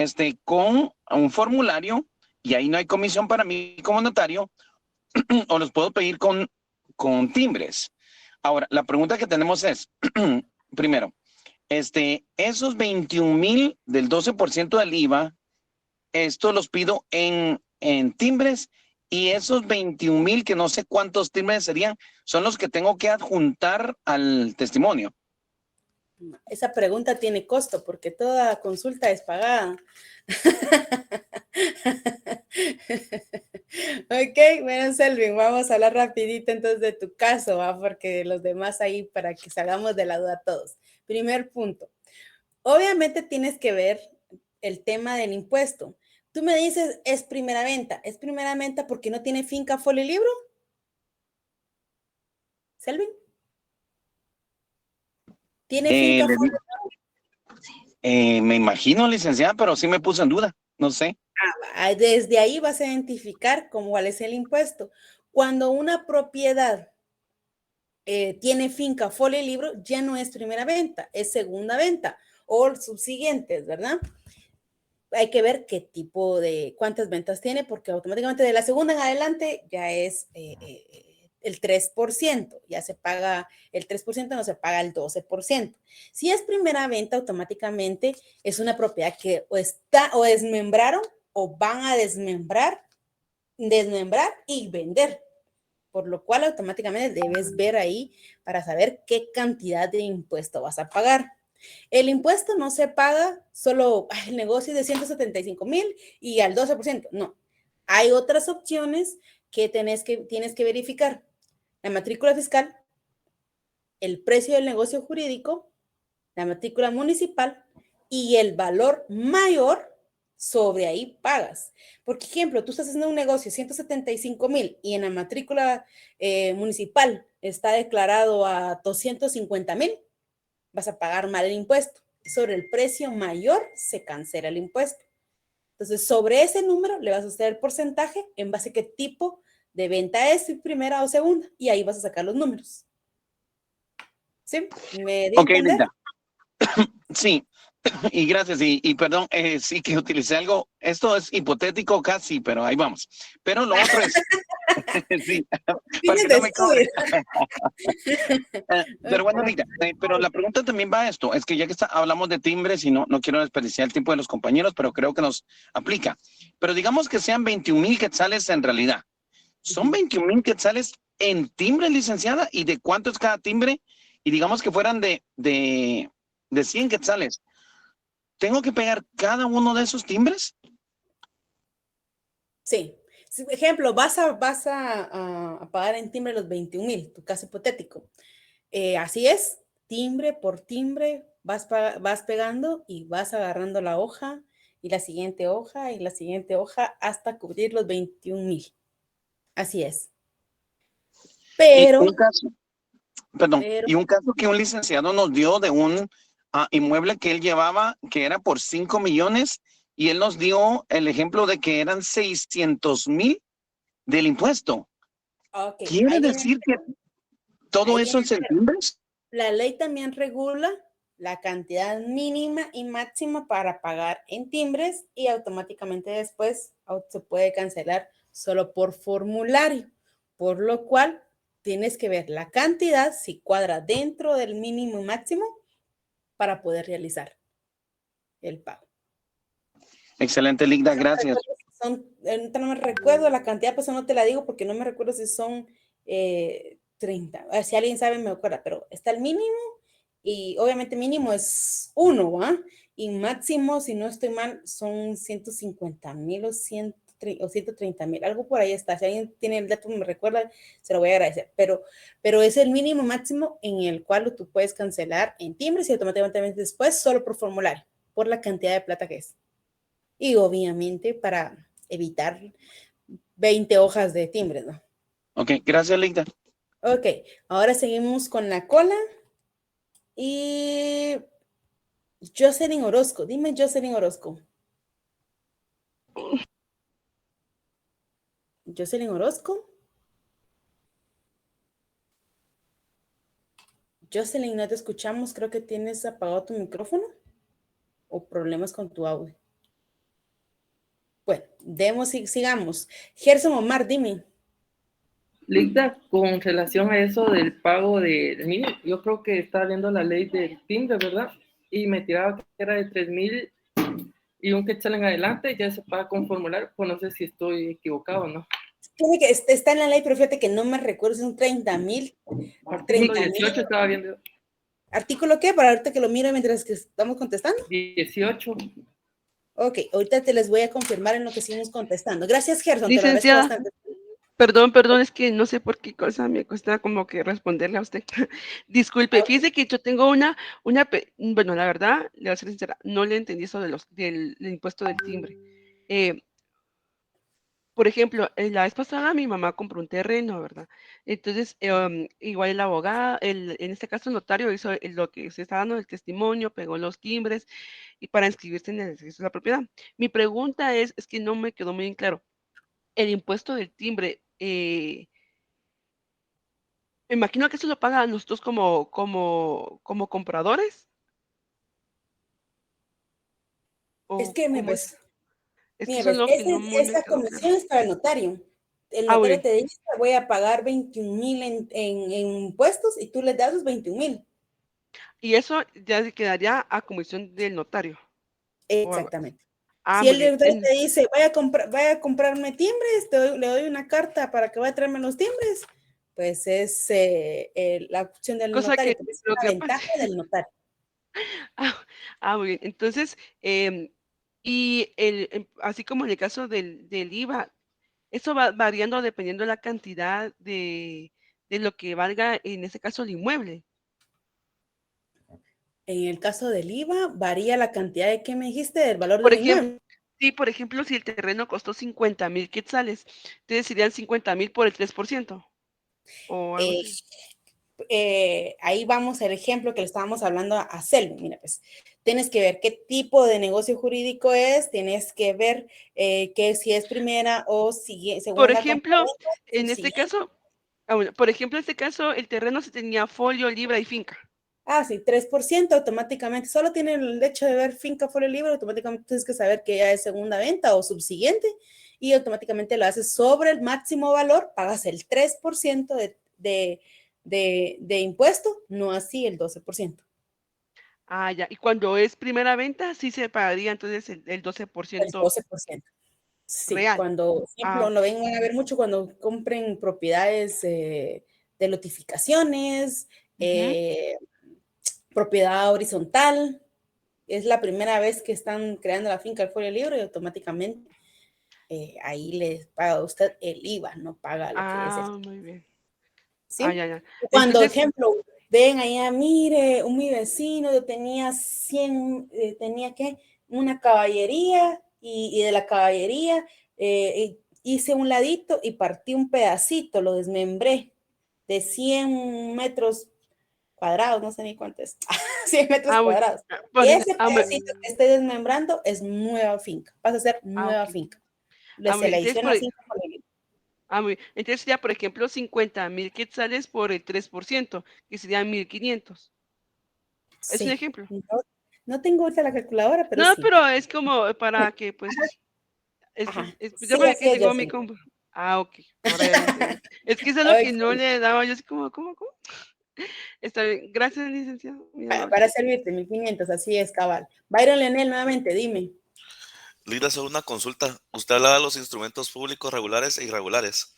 con un formulario y ahí no hay comisión para mí como notario, o los puedo pedir con timbres. Ahora, la pregunta que tenemos es, primero, esos 21,000 del 12% del IVA, esto los pido en timbres, y esos 21,000, que no sé cuántos timbres serían, son los que tengo que adjuntar al testimonio. Esa pregunta tiene costo porque toda consulta es pagada. Ok, bueno, Selvin, vamos a hablar rapidito entonces de tu caso, ¿va? Porque los demás ahí para que salgamos de la duda todos. Primer punto. Obviamente tienes que ver el tema del impuesto. Tú me dices, es primera venta. ¿Es primera venta porque no tiene finca, folio y libro? ¿Selvin? ¿Tiene finca, folio y libro? Me imagino, licenciada, pero sí me puso en duda, no sé. Desde ahí vas a identificar cuál es el impuesto. Cuando una propiedad tiene finca, folio y libro, ya no es primera venta, es segunda venta o subsiguientes, ¿verdad? Hay que ver qué tipo cuántas ventas tiene, porque automáticamente de la segunda en adelante ya es el 3%, ya se paga el 3%, no se paga el 12%. Si es primera venta, automáticamente es una propiedad que o desmembraron o van a desmembrar y vender, por lo cual automáticamente debes ver ahí para saber qué cantidad de impuesto vas a pagar. El impuesto no se paga solo el negocio de 175,000 y al 12%, no. Hay otras opciones que tienes que verificar. La matrícula fiscal, el precio del negocio jurídico, la matrícula municipal y el valor mayor, sobre ahí pagas. Por ejemplo, tú estás haciendo un negocio 175,000 y en la matrícula municipal está declarado a 250,000, vas a pagar mal el impuesto. Sobre el precio mayor se cancela el impuesto. Entonces, sobre ese número le vas a hacer el porcentaje en base a qué tipo de venta es, primera o segunda, y ahí vas a sacar los números. ¿Sí? ¿Me di a entender? Linda. Sí, y gracias, y perdón, sí que utilicé algo, esto es hipotético casi, pero ahí vamos. Pero lo otro es, Sí, para Tienes que de no me cobre. estudio. Pero bueno, Lita, pero la pregunta también va a esto, es que ya que hablamos de timbres y no quiero desperdiciar el tiempo de los compañeros, pero creo que nos aplica. Pero digamos que sean 21,000 quetzales en realidad. ¿Son 21,000 quetzales en timbre, licenciada? ¿Y de cuánto es cada timbre? Y digamos que fueran de 100 quetzales. ¿Tengo que pegar cada uno de esos timbres? Sí. Ejemplo, vas a pagar en timbre los 21,000, tu caso hipotético. Así es, timbre por timbre, vas pegando y vas agarrando la hoja y la siguiente hoja y la siguiente hoja hasta cubrir los 21,000. Así es. Y Pero, un caso, perdón, pero, y un caso que un licenciado nos dio de un inmueble que él llevaba, que era por 5 millones, y él nos dio el ejemplo de que eran 600,000 del impuesto. ok, ¿Quiere ahí viene, decir que todo ahí eso viene, es en timbres? la ley también regula la cantidad mínima y máxima para pagar en timbres y automáticamente después se puede cancelar solo por formulario, por lo cual tienes que ver la cantidad si cuadra dentro del mínimo y máximo para poder realizar el pago. Excelente, Ligda, gracias. No me recuerdo la cantidad, pues no te la digo porque no me recuerdo si son 30. A ver, si alguien sabe, me acuerda, pero está el mínimo y obviamente mínimo es 1, ¿va? Y máximo, si no estoy mal, son 150,000 o 130,000, algo por ahí está. Si alguien tiene el dato, me recuerda, se lo voy a agradecer. Pero es el mínimo máximo en el cual tú puedes cancelar en timbres y automáticamente después solo por formulario, por la cantidad de plata que es. Y obviamente para evitar 20 hojas de timbres, ¿no? Ok, gracias, Ligda. Ok, ahora seguimos con la cola. Y Jocelyn Orozco, dime Jocelyn Orozco. Jocelyn Orozco. Jocelyn, no te escuchamos, creo que tienes apagado tu micrófono o problemas con tu audio. Bueno, sigamos. Gerson Omar, dime. Ligda, con relación a eso del pago del mínimo, yo creo que estaba viendo la ley del timbre, ¿verdad? Y me tiraba que era de 3,000 y un quetzal en adelante ya se paga con formulario, pues no sé si estoy equivocado o no. Tiene que está en la ley, pero fíjate que no me recuerdo, son 30,000. Artículo 18 estaba viendo. ¿Artículo qué? Para ahorita que lo miro mientras que estamos contestando. 18. Ok, ahorita te les voy a confirmar en lo que seguimos contestando. Gracias, Gerson, Licenciada, te lo agradezco bastante. perdón, es que no sé por qué cosa me cuesta como que responderle a usted. Disculpe, fíjese que yo tengo bueno, la verdad, le voy a ser sincera, no le entendí eso del impuesto del timbre. Por ejemplo, la vez pasada mi mamá compró un terreno, ¿verdad? Entonces, igual el abogado, en este caso el notario hizo lo que se está dando el testimonio, pegó los timbres y para inscribirse en el registro de la propiedad. Mi pregunta es que no me quedó muy bien claro. El impuesto del timbre, me imagino que eso lo pagan nosotros como compradores, Es o que cómo es. Es que mira, eso es ves, lo que no muy me esa quedó claro. comisión es para el notario. El Ah, muy notario bien. te dice, voy a pagar 21,000 en impuestos y tú les das los 21,000. Y eso ya se quedaría a comisión del notario, o algo así. Exactamente. Ah, Si muy el bien. notario te dice, vaya a comprarme timbres, le doy una carta para que vaya a traerme los timbres, pues es la opción del Cosa notario, que pero es lo una que pasa. ventaja del notario. Muy bien. Entonces, y así como en el caso del IVA, eso va variando dependiendo de la cantidad de lo que valga, en este caso, el inmueble. En el caso del IVA, varía la cantidad de, ¿qué me dijiste? Del valor Por del ejemplo, inmueble. sí, por ejemplo, si el terreno costó 50,000 quetzales, entonces serían 50,000 por el 3%, o algo Eh, así. Ahí vamos al ejemplo que le estábamos hablando a Selvi. Mira, pues tienes que ver qué tipo de negocio jurídico es, tienes que ver que si es primera o Por segunda ejemplo, compraventa, en este subsiguiente. caso, bueno, por ejemplo, en este caso, el terreno se tenía folio, libra y finca. Ah, sí, 3% automáticamente. Solo tiene el hecho de ver finca fuera libre, automáticamente tienes que saber que ya es segunda venta o subsiguiente y automáticamente lo haces sobre el máximo valor, pagas el 3% de impuesto, no así el 12%. Ah, ya. Y cuando es primera venta, sí se pagaría entonces el El 12% 12%. Sí, real. cuando, por Ah, ejemplo, lo vengan a ver mucho cuando compren propiedades de lotificaciones, ujú. propiedad horizontal. Es la primera vez que están creando la finca al folio libre y automáticamente ahí les paga usted el IVA, no paga lo que es el, Ah, muy bien. Ah, ¿sí? ya, ya. Cuando, Entonces, ejemplo, ven allá, mire, mi vecino yo tenía 100, tenía que una caballería y de la caballería hice un ladito y partí un pedacito, lo desmembré de 100 metros cuadrados, no sé ni cuánto es, 100 metros muy, cuadrados. pues, Ese pedacito que estoy desmembrando es nueva finca, pasa a ser nueva ok. finca. Muy Se le bien. Entonces, adiciona 5 por el muy bien. Entonces sería, por ejemplo, 50,000 quetzales por el 3%, que serían 1,500. Es un sí. ejemplo. No, no tengo ahorita la calculadora, pero No, sí. pero es como para que, pues, Ajá. yo Sí, para así que es, tengo mi Jocelyn. combo. Ah, ok. Ahora ya lo entendí. Es que eso es lo que no Ok. le daba. Yo así como, ¿cómo? Está bien. Gracias, licenciado. Muy amable. Para servirte, 1500, así es, cabal. Byron Leonel, nuevamente, dime. Lida, solo una consulta. Usted hablaba de los instrumentos públicos regulares e irregulares,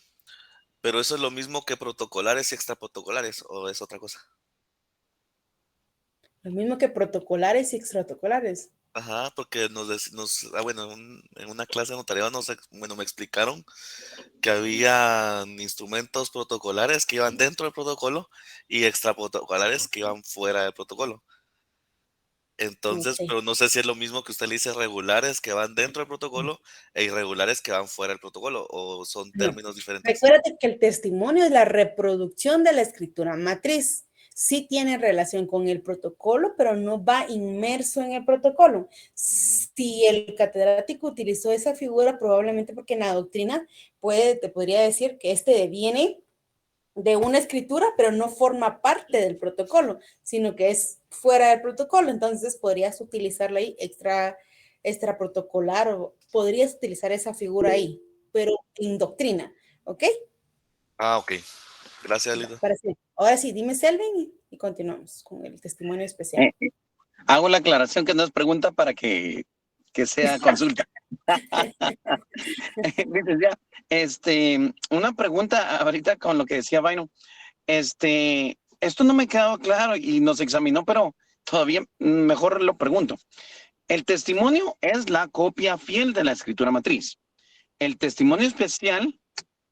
pero eso es lo mismo que protocolares y extraprotocolares, ¿o es otra cosa? Lo mismo que protocolares y exprotocolares. Ajá, porque bueno, en una clase de notariado bueno, me explicaron que había instrumentos protocolares que iban dentro del protocolo y extraprotocolares que iban fuera del protocolo. Entonces, Ok. pero no sé si es lo mismo que usted le dice regulares que van dentro del protocolo e irregulares que van fuera del protocolo, o son No. términos diferentes. Recuérdate que el testimonio es la reproducción de la escritura matriz. Sí tiene relación con el protocolo, pero no va inmerso en el protocolo. Ujú. Si el catedrático utilizó esa figura, probablemente porque en la doctrina te podría decir que este deviene de una escritura, pero no forma parte del protocolo, sino que es fuera del protocolo. Entonces podrías utilizarla ahí extra protocolar o podrías utilizar esa figura ahí, pero en doctrina, ¿ok? Ah, ok. Gracias, Lida. Parece. Ahora sí, dime, Selvin, y continuamos con el testimonio especial. Hago la aclaración que no es pregunta para que sea consulta. Licenciada, una pregunta ahorita con lo que decía Vaino. Esto no me ha quedado claro y nos examinó, pero todavía mejor lo pregunto. El testimonio es la copia fiel de la escritura matriz. El testimonio especial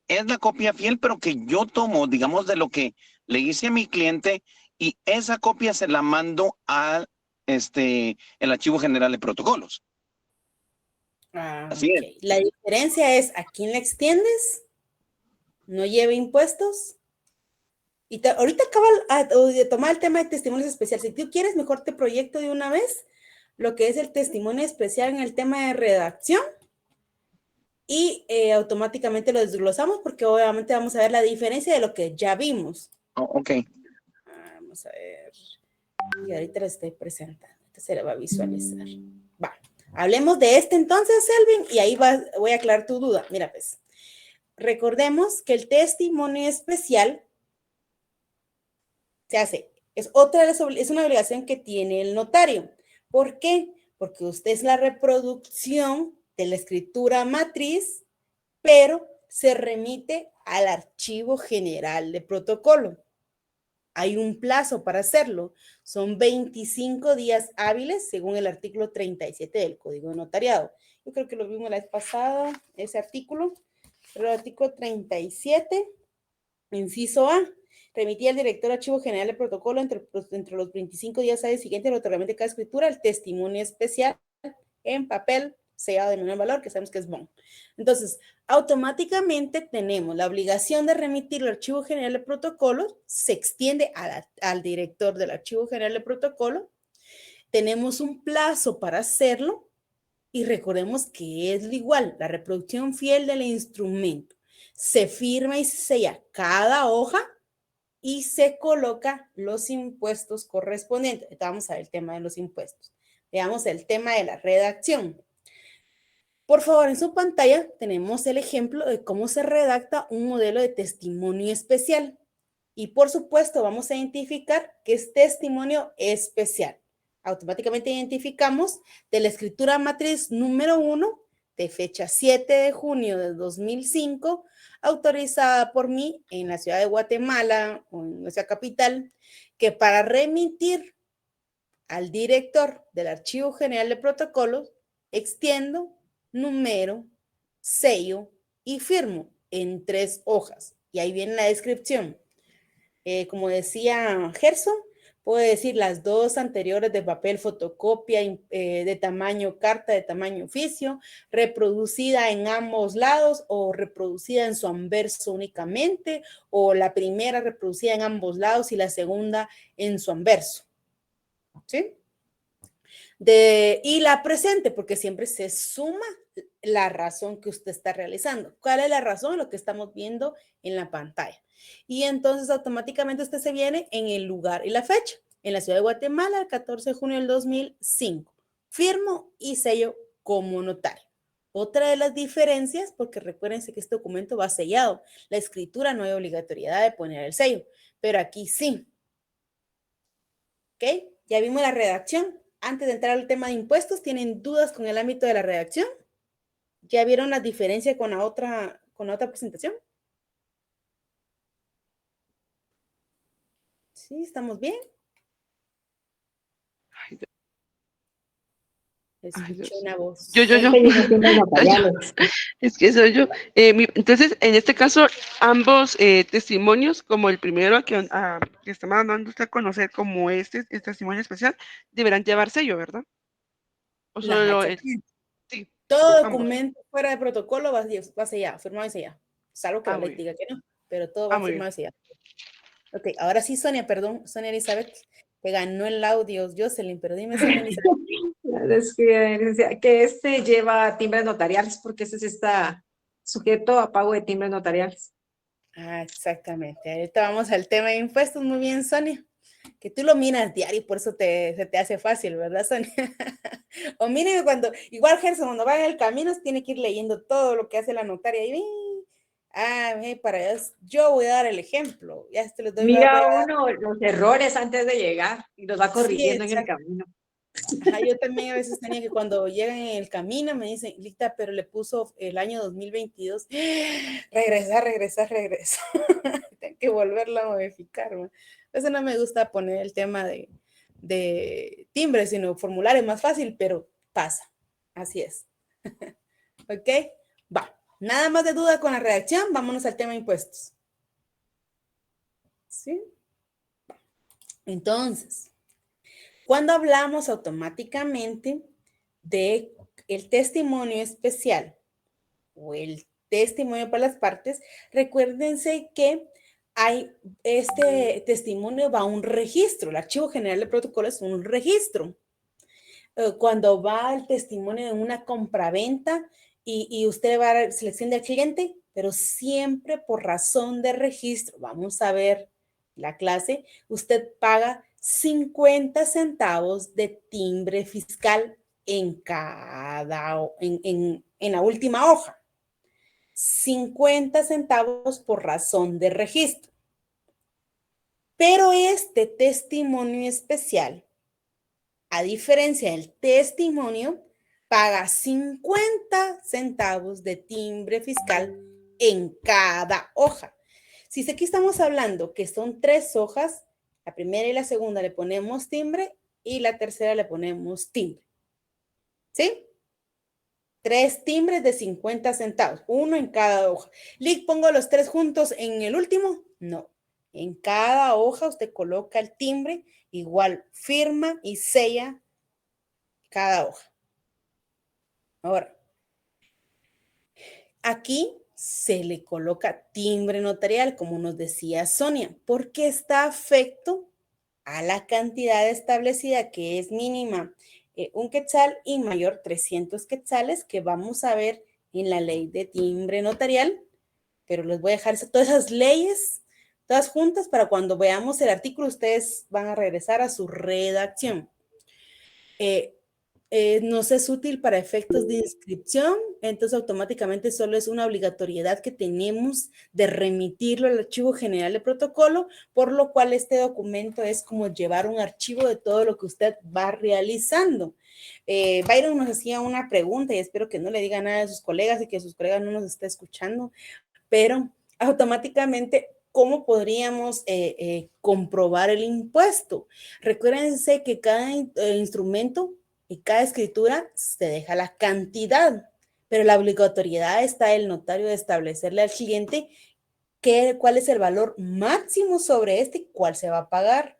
es la copia fiel, pero que yo tomo, digamos, de lo que le hice a mi cliente y esa copia se la mando al el Archivo General de Protocolos. Así Ok. es. La diferencia es a quién le extiendes, no lleva impuestos. Y ahorita acaba de tomar el tema de testimonios especiales. Si tú quieres, mejor te proyecto de una vez lo que es el testimonio especial en el tema de redacción y automáticamente lo desglosamos porque obviamente vamos a ver la diferencia de lo que ya vimos. Oh, ok. Vamos a ver. Y ahorita lo estoy presentando. Esto se le va a visualizar. Va. Hablemos de este entonces, Selvin, y ahí voy a aclarar tu duda. Mira, pues, recordemos que el testimonio especial se hace, es una obligación que tiene el notario. ¿Por qué? Porque usted es la reproducción de la escritura matriz, pero se remite al Archivo General de Protocolo. Hay un plazo para hacerlo. Son 25 días hábiles según el artículo 37 del Código de Notariado. Yo creo que lo vimos la vez pasada, ese artículo. El artículo 37, inciso A. Remitía al director archivo general de protocolo entre los 25 días hábiles siguientes al otorgamiento de cada escritura el testimonio especial en papel sellado de menor valor, que sabemos que es BON. Entonces, automáticamente tenemos la obligación de remitir el archivo general de protocolo, se extiende al director del archivo general de protocolo, tenemos un plazo para hacerlo y recordemos que es igual, la reproducción fiel del instrumento. Se firma y se sella cada hoja y se coloca los impuestos correspondientes. Vamos a ver el tema de los impuestos. Veamos el tema de la redacción. Por favor, en su pantalla tenemos el ejemplo de cómo se redacta un modelo de testimonio especial. Y por supuesto, vamos a identificar que es testimonio especial. Automáticamente identificamos de la escritura matriz número 1, de fecha 7 de junio de 2005, autorizada por mí en la ciudad de Guatemala o en nuestra capital, que para remitir al director del Archivo General de Protocolos, extiendo, numero, sello y firmo en 3 hojas. Y ahí viene la descripción. Como decía Gerson, puede decir las 2 anteriores de papel fotocopia de tamaño carta, de tamaño oficio, reproducida en ambos lados o reproducida en su anverso únicamente, o la primera reproducida en ambos lados y la segunda en su anverso. ¿Sí? Y la presente, porque siempre se suma la razón que usted está realizando. ¿Cuál es la razón? Lo que estamos viendo en la pantalla. Y entonces automáticamente usted se viene en el lugar y la fecha. En la ciudad de Guatemala, el 14 de junio del 2005. Firmo y sello como notario. Otra de las diferencias, porque recuérdense que este documento va sellado. La escritura no hay obligatoriedad de poner el sello, pero aquí sí. ¿Ok? Ya vimos la redacción. Antes de entrar al tema de impuestos, ¿tienen dudas con el ámbito de la redacción? ¿Ya vieron la diferencia con la otra presentación? ¿Sí? ¿Estamos bien? Escuché una voz. Yo. Es que soy yo. Entonces, en este caso, ambos testimonios, como el primero que estamos dando usted a conocer como el testimonio especial, deberán llevar sello, ¿verdad? O solo sí. Todo ambos. documento fuera de protocolo va sellado, firmado y sellado. Salvo que la ley diga que no, pero todo va firmado y sellado. Ok, ahora sí, Sonia, perdón, Sonia Elizabeth, que ganó el audio, Jocelyn, pero dime, Sonia Elizabeth. Es que lleva timbres notariales, porque ese sí está sujeto a pago de timbres notariales. Ah, exactamente. Ahorita vamos al tema de impuestos. Muy bien, Sonia. Que tú lo miras diario y por eso se te hace fácil, ¿verdad, Sonia? O miren cuando, igual Gerson, cuando va en el camino, tiene que ir leyendo todo lo que hace la notaria. Y para eso, yo voy a dar el ejemplo. Ya te los doy. Mira uno los errores antes de llegar y los va corrigiendo en el camino. Ajá, yo también a veces tenía que cuando llegan en el camino me dicen, Lita, pero le puso el año 2022. Regresa. Tengo que volverla a modificar. ¿no? Eso no me gusta poner el tema de timbre, sino formulario más fácil, pero pasa. Así es. ¿Ok? Va. Nada más de duda con la redacción. Vámonos al tema de impuestos. ¿Sí? Entonces, cuando hablamos automáticamente de el testimonio especial o el testimonio para las partes, recuérdense que este testimonio va a un registro. El Archivo General de Protocolos es un registro. Cuando va el testimonio de una compraventa y usted va a dar selección del cliente, pero siempre por razón de registro, vamos a ver la clase, usted paga 50 centavos de timbre fiscal en la última hoja. 50 centavos por razón de registro. Pero este testimonio especial, a diferencia del testimonio, paga 50 centavos de timbre fiscal en cada hoja. Si aquí estamos hablando que son 3 hojas, la primera y la segunda le ponemos timbre y la tercera le ponemos timbre. ¿Sí? 3 timbres de 50 centavos, uno en cada hoja. ¿Le pongo los 3 juntos en el último? No. En cada hoja usted coloca el timbre, igual firma y sella cada hoja. Ahora, aquí se le coloca timbre notarial, como nos decía Sonia, porque está afecto a la cantidad establecida, que es mínima 1 quetzal y mayor 300 quetzales, que vamos a ver en la ley de timbre notarial, pero les voy a dejar todas esas leyes, todas juntas, para cuando veamos el artículo, ustedes van a regresar a su redacción. nos es útil para efectos de inscripción, entonces automáticamente solo es una obligatoriedad que tenemos de remitirlo al Archivo General de Protocolo, por lo cual este documento es como llevar un archivo de todo lo que usted va realizando. Byron nos hacía una pregunta y espero que no le diga nada a sus colegas y que sus colegas no nos estén escuchando, pero automáticamente, ¿cómo podríamos comprobar el impuesto? Recuérdense que cada instrumento y cada escritura se deja la cantidad, pero la obligatoriedad está el notario de establecerle al cliente cuál es el valor máximo sobre este y cuál se va a pagar.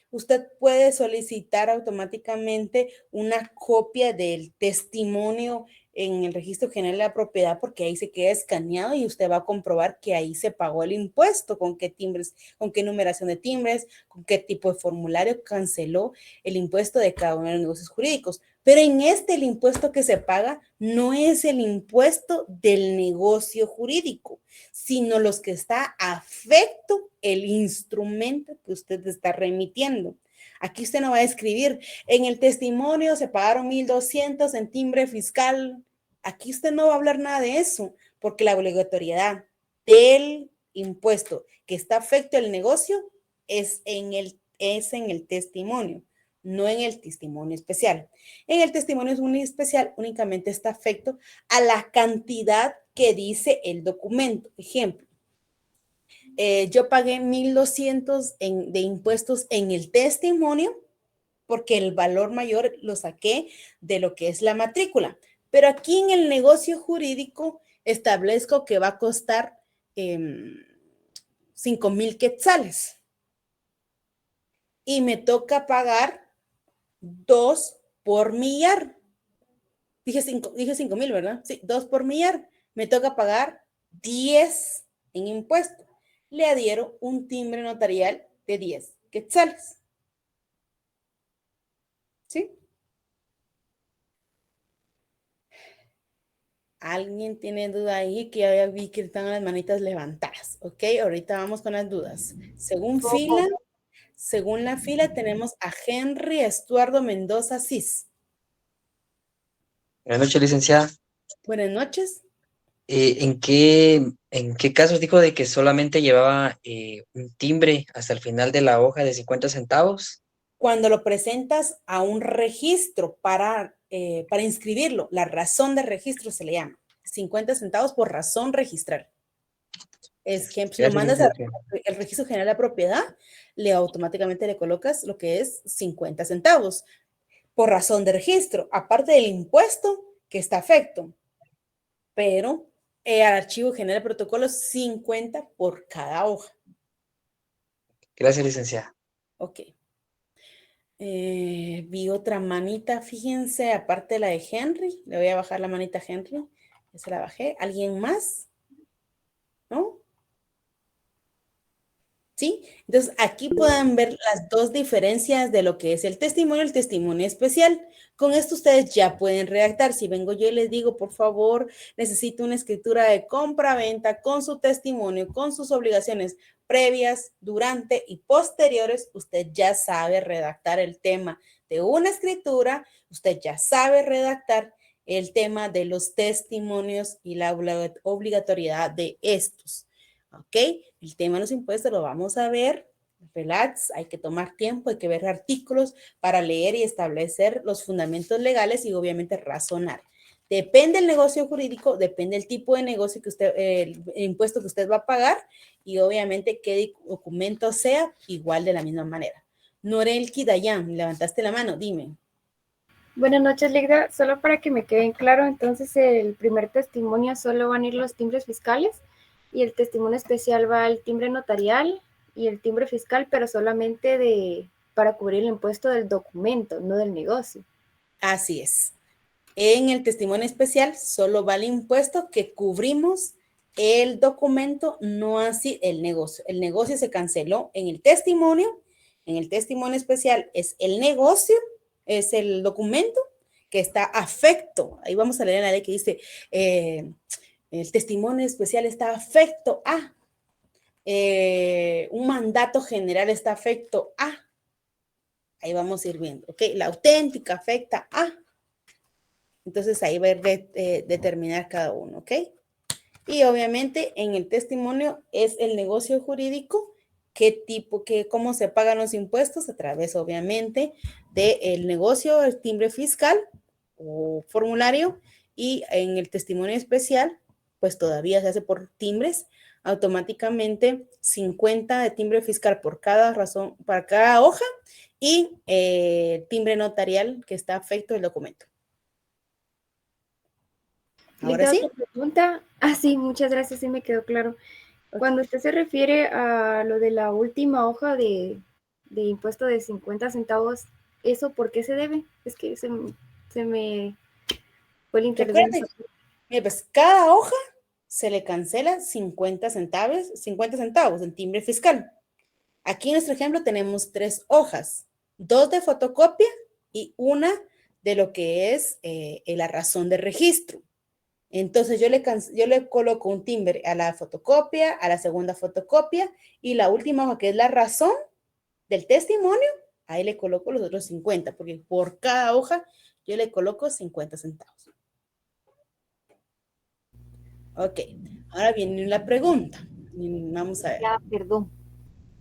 Usted puede solicitar automáticamente una copia del testimonio en el Registro General de la Propiedad porque ahí se queda escaneado y usted va a comprobar que ahí se pagó el impuesto, con qué timbres, con qué numeración de timbres, con qué tipo de formulario canceló el impuesto de cada uno de los negocios jurídicos. Pero en el impuesto que se paga no es el impuesto del negocio jurídico, sino los que está afecto el instrumento que usted está remitiendo. Aquí usted no va a escribir, en el testimonio se pagaron 1,200 en timbre fiscal. Aquí usted no va a hablar nada de eso, porque la obligatoriedad del impuesto que está afecto al negocio es en el testimonio, no en el testimonio especial. En el testimonio especial únicamente está afecto a la cantidad que dice el documento. Ejemplo, yo pagué 1,200 de impuestos en el testimonio porque el valor mayor lo saqué de lo que es la matrícula. Pero aquí en el negocio jurídico establezco que va a costar 5,000 quetzales. Y me toca pagar 2 por millar. Dije 5,000, ¿verdad? Sí, 2 por millar. Me toca pagar 10 en impuesto. Le adhiero un timbre notarial de 10 quetzales. ¿Sí? ¿Alguien tiene duda ahí? Que ya vi que están las manitas levantadas. Ok, ahorita vamos con las dudas. Según la fila tenemos a Henry Estuardo Mendoza Cis. Buenas noches, licenciada. Buenas noches. ¿En qué casos dijo de que solamente llevaba un timbre hasta el final de la hoja de 50 centavos? Cuando lo presentas a un registro para inscribirlo, la razón de registro se le llama. 50 centavos por razón registral. Ejemplo, si lo mandas al Registro General de la Propiedad, automáticamente le colocas lo que es 50 centavos por razón de registro, aparte del impuesto que está afecto. Pero al Archivo General de Protocolos, 50 por cada hoja. Gracias, licenciada. Ok. Vi otra manita, fíjense, aparte de la de Henry. Le voy a bajar la manita a Henry. Ya se la bajé. ¿Alguien más? ¿No? ¿Sí? Entonces, aquí pueden ver las dos diferencias de lo que es el testimonio especial. Con esto ustedes ya pueden redactar. Si vengo yo y les digo, por favor, necesito una escritura de compra-venta con su testimonio, con sus obligaciones previas, durante y posteriores, usted ya sabe redactar el tema de una escritura, usted ya sabe redactar el tema de los testimonios y la obligatoriedad de estos. ¿Ok? El tema de los impuestos lo vamos a ver. Relax, hay que tomar tiempo, hay que ver artículos para leer y establecer los fundamentos legales y obviamente razonar. Depende del negocio jurídico, depende del tipo de negocio que usted, el impuesto que usted va a pagar y obviamente qué documento sea, igual de la misma manera. Norelki Dayan, levantaste la mano, dime. Buenas noches, Ligda. Solo para que me queden claro, entonces el primer testimonio solo van a ir los timbres fiscales y el testimonio especial va al timbre notarial y el timbre fiscal, pero solamente para cubrir el impuesto del documento, no del negocio. Así es. En el testimonio especial solo va el impuesto que cubrimos el documento, no así el negocio. El negocio se canceló en el testimonio especial es el negocio, es el documento que está afecto. Ahí vamos a leer la ley que dice, el testimonio especial está afecto a, un mandato general está afecto a. Ahí vamos a ir viendo, ¿ok? La auténtica afecta a. Entonces ahí va a determinar cada uno, ¿ok? Y obviamente en el testimonio es el negocio jurídico, cómo se pagan los impuestos a través obviamente del negocio, el timbre fiscal o formulario, y en el testimonio especial, pues todavía se hace por timbres, automáticamente 50 de timbre fiscal por cada razón, para cada hoja, y timbre notarial que está afecto del documento. Ahora sí. Otra pregunta. Sí, muchas gracias, sí me quedó claro. Cuando usted se refiere a lo de la última hoja de impuesto de 50 centavos, ¿eso por qué se debe? Es que se me fue el interés. Recuerde, mira, pues cada hoja se le cancela 50 centavos en timbre fiscal. Aquí en nuestro ejemplo tenemos 3 hojas, 2 de fotocopia y una de lo que es la razón de registro. Entonces yo le coloco un timbre a la fotocopia, a la segunda fotocopia, y la última hoja, que es la razón del testimonio, ahí le coloco los otros 50, porque por cada hoja yo le coloco 50 centavos. Ok, ahora viene la pregunta. Vamos a ver. Ya, perdón.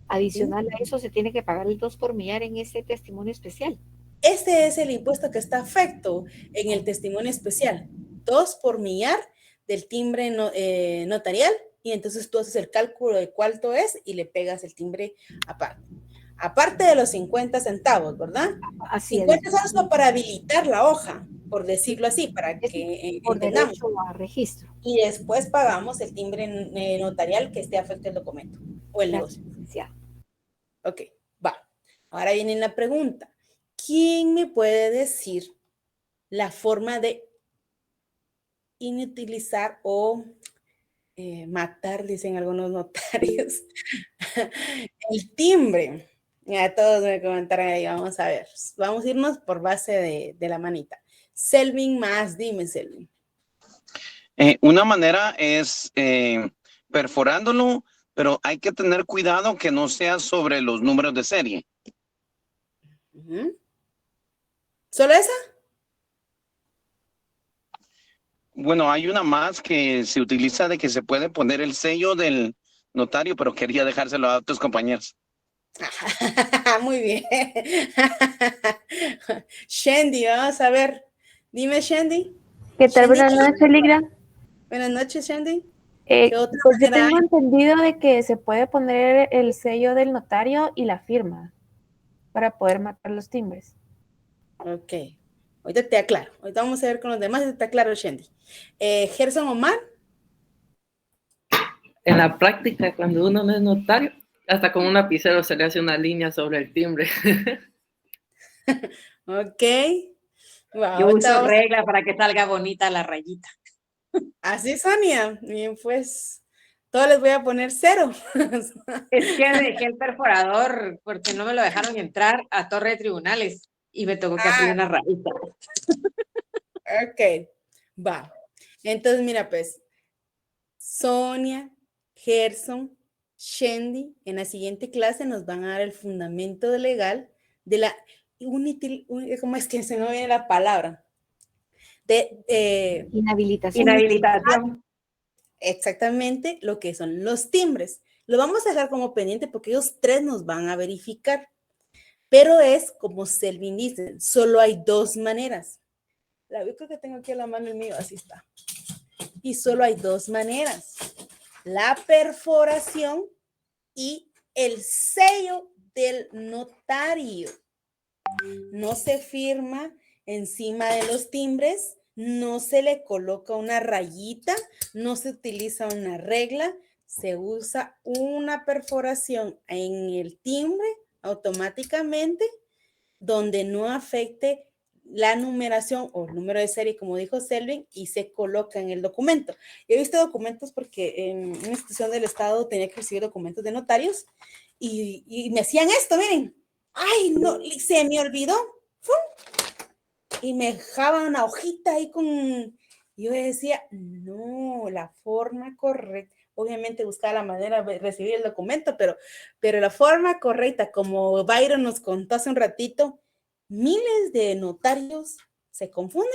Adicional a eso, se tiene que pagar el 2 por millar en ese testimonio especial. Este es el impuesto que está afecto en el testimonio especial. 2 por millar del timbre notarial, y entonces tú haces el cálculo de cuánto es y le pegas el timbre aparte. Aparte de los 50 centavos, ¿verdad? Así 50 centavos para habilitar la hoja, por decirlo así, para que por entendamos. derecho a registro. Y después pagamos el timbre notarial que esté afecto el documento o el negocio. Ok, va. Ahora viene la pregunta. ¿Quién me puede decir la forma de inutilizar o matar, dicen algunos notarios, el timbre? Ya todos me comentaron ahí, vamos a ver. Vamos a irnos por base de la manita. Selvin más, dime, Selvin. Una manera es perforándolo, pero hay que tener cuidado que no sea sobre los números de serie. ¿Solo esa? Bueno, hay una más que se utiliza de que se puede poner el sello del notario, pero quería dejárselo a otros compañeros. Muy bien. Shandy, vamos a ver. Dime, Shandy. ¿Qué tal? Buenas noches, Ligra. Buenas noches, Shandy. Pues yo tengo entendido de que se puede poner el sello del notario y la firma para poder matar los timbres. Ok. Ahorita te aclaro. Ahorita vamos a ver con los demás y te aclaro, Shandy. Gerson Omar. En la práctica, cuando uno no es notario, hasta con un lapicero se le hace una línea sobre el timbre. Ok. Wow, yo uso regla para que salga bonita la rayita. Así, Sonia. Bien, pues, todos les voy a poner 0. Es que dejé el perforador porque no me lo dejaron entrar a Torre de Tribunales y me tocó que hacer una rayita. Ok, va. Entonces, mira, pues, Sonia, Gerson, Shandy, en la siguiente clase nos van a dar el fundamento legal de la ¿cómo es que se me viene la palabra? De inhabilitación. Inhabilitación. Exactamente lo que son los timbres. Lo vamos a dejar como pendiente porque ellos 3 nos van a verificar. Pero es como Selvin dice, solo hay 2 maneras. Yo creo que tengo aquí a la mano el mío, así está. Y solo hay 2 maneras. La perforación y el sello del notario. No se firma encima de los timbres, no se le coloca una rayita, no se utiliza una regla, se usa una perforación en el timbre automáticamente donde no afecte la numeración o el número de serie, como dijo Selvin, y se coloca en el documento. Yo he visto documentos porque en una institución del Estado tenía que recibir documentos de notarios y me hacían esto, miren. Ay, no, se me olvidó. ¡Fum! Y me dejaban una hojita ahí con... Yo decía, no, la forma correcta. Obviamente buscaba la manera de recibir el documento, pero la forma correcta, como Byron nos contó hace un ratito, miles de notarios se confunden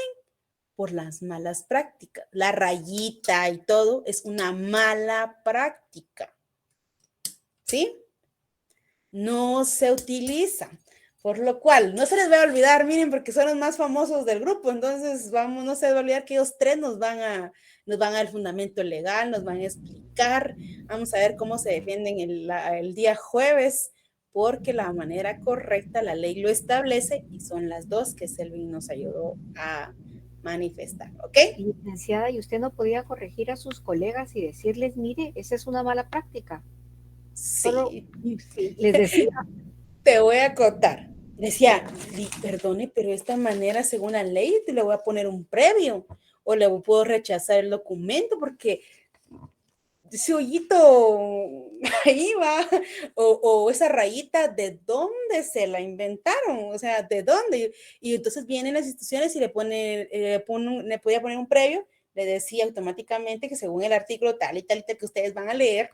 por las malas prácticas. La rayita y todo es una mala práctica. ¿Sí? No se utiliza. Por lo cual, no se les va a olvidar, miren, porque son los más famosos del grupo, entonces no se les va a olvidar que ellos tres nos van a dar el fundamento legal, nos van a explicar, vamos a ver cómo se defienden el día jueves, porque la manera correcta, la ley lo establece, y son las dos que Selvin nos ayudó a manifestar, ¿ok? Licenciada, ¿y usted no podía corregir a sus colegas y decirles, mire, esa es una mala práctica? Sí. Solo, sí, les decía. Te voy a contar. Decía, perdone, pero de esta manera, según la ley, te le voy a poner un previo o le puedo rechazar el documento porque ese hoyito ahí va, o esa rayita, ¿de dónde se la inventaron? O sea, ¿de dónde? Y entonces vienen las instituciones y le podía poner un previo, le decía automáticamente que según el artículo tal y tal y tal que ustedes van a leer,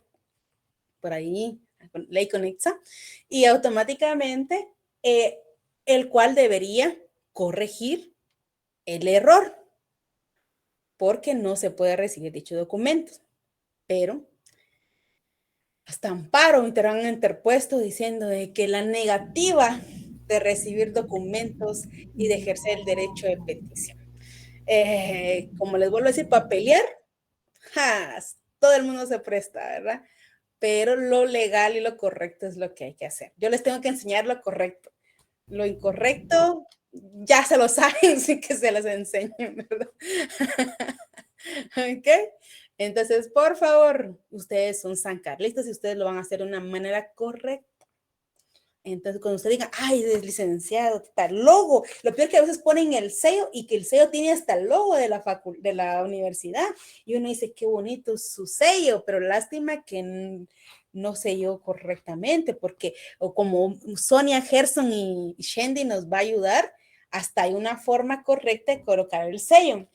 por ahí, ley conexa, y automáticamente el cual debería corregir el error, porque no se puede recibir dicho documento. Pero hasta amparo han interpuesto diciendo de que la negativa de recibir documentos y de ejercer el derecho de petición. Como les vuelvo a decir, para pelear, todo el mundo se presta, ¿verdad? Pero lo legal y lo correcto es lo que hay que hacer. Yo les tengo que enseñar lo correcto. Lo incorrecto, ya se lo saben, sí que se los enseñen, ¿verdad? ¿Ok? Entonces, por favor, ustedes son sancarlistas y ustedes lo van a hacer de una manera correcta. Entonces, cuando usted diga, ay, es licenciado, tal logo, lo peor es que a veces ponen el sello y que el sello tiene hasta el logo de la universidad. Y uno dice, qué bonito su sello, pero lástima que no selló correctamente, porque o como Sonia Gerson y Shandy nos va a ayudar, hasta hay una forma correcta de colocar el sello.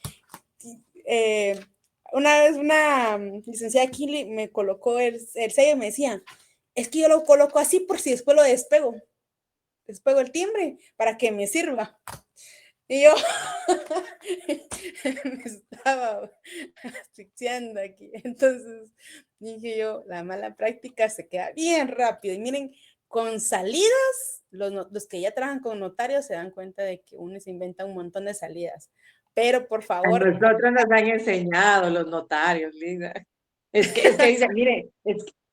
Una vez una licenciada aquí me colocó el sello y me decía, es que yo lo coloco así por si después lo despego el timbre para que me sirva. Y yo me estaba asfixiando aquí. Entonces dije yo, la mala práctica se queda bien rápido. Y miren, con salidas, los que ya trabajan con notarios se dan cuenta de que uno se inventa un montón de salidas. Pero por favor. A nosotros nos han enseñado los notarios, Lina. Es que dicen, mire,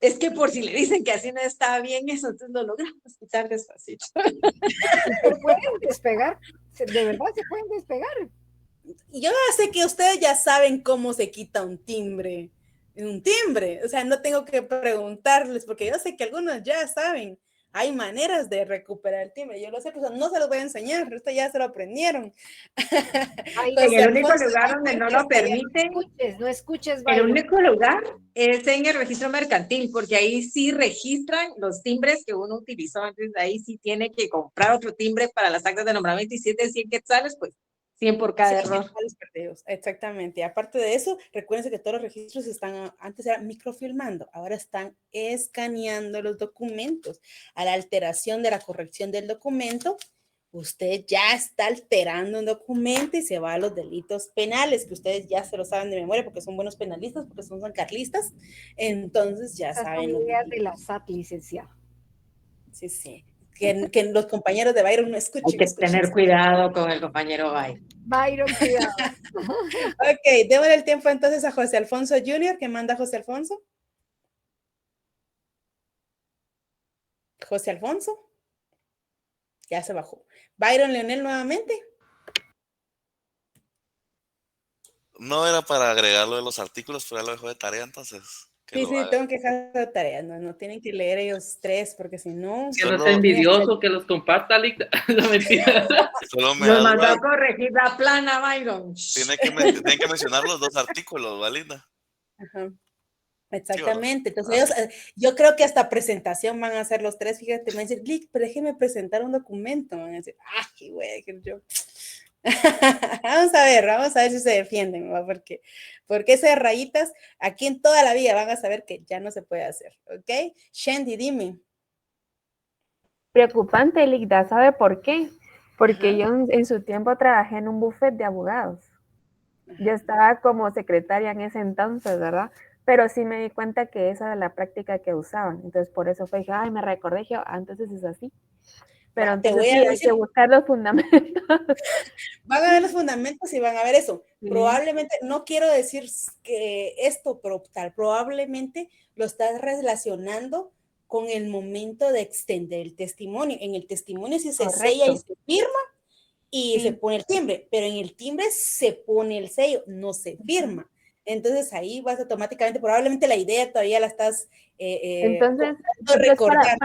es que por si le dicen que así no está bien eso, entonces lo logramos quitar despacito. Se pueden despegar, de verdad se pueden despegar. Yo sé que ustedes ya saben cómo se quita un timbre, o sea, no tengo que preguntarles, porque yo sé que algunos ya saben, hay maneras de recuperar el timbre, yo lo sé, pues no se los voy a enseñar, esto ya se lo aprendieron. En el único lugar donde no lo permiten, no escuches, el único lugar es en el registro mercantil, porque ahí sí registran los timbres que uno utilizó, entonces ahí sí tiene que comprar otro timbre para las actas de nombramiento y si es de 100 quetzales, pues 100 por cada error. Exactamente. Aparte de eso, recuérdense que todos los registros antes era microfilmando, ahora están escaneando los documentos. A la alteración de la corrección del documento, usted ya está alterando un documento y se va a los delitos penales, que ustedes ya se lo saben de memoria porque son buenos penalistas, porque son sancarlistas. Entonces ya saben. Son ideas de la SAT, licenciado. Sí, sí. Que los compañeros de Byron no escuchen. Hay que tener cuidado con el compañero Byron. Byron, cuidado. Ok, démosle el tiempo entonces a José Alfonso Jr. ¿Qué manda José Alfonso? José Alfonso. Ya se bajó. Byron Leonel nuevamente. No era para agregarlo de los artículos, pero ya lo dejó de tarea, entonces. Sí, tengo que dejar de tarea, no tienen que leer ellos tres, porque si no... Que no sea envidioso, que los comparta, no mentira. Solo me nos mandó a corregir la plana, Byron. Tienen que mencionar los dos artículos, ¿Valinda? Ajá. Exactamente, entonces yo creo que hasta presentación van a hacer los tres, fíjate, me van a decir, Lick, pero déjeme presentar un documento, me van a decir, ay, güey, yo... vamos a ver si se defienden, ¿no? Porque esas rayitas aquí en toda la vida van a saber que ya no se puede hacer, ¿ok? Shandy, dime. Preocupante, Ligda, ¿sabe por qué? Porque yo en su tiempo trabajé en un buffet de abogados. Yo estaba como secretaria en ese entonces, ¿verdad? Pero sí me di cuenta que esa era la práctica que usaban. Entonces, por eso fue, dije, ay, me recordé, dije, entonces es así. Pero Va, te entonces voy sí, a hay decir, que buscar los fundamentos. van a ver los fundamentos y van a ver eso. Sí. Probablemente, no quiero decir que esto, pero probablemente lo estás relacionando con el momento de extender el testimonio. En el testimonio sí se sella y se firma y se pone el timbre, pero en el timbre se pone el sello, no se firma. Entonces ahí vas automáticamente, probablemente la idea todavía la estás entonces, recordando.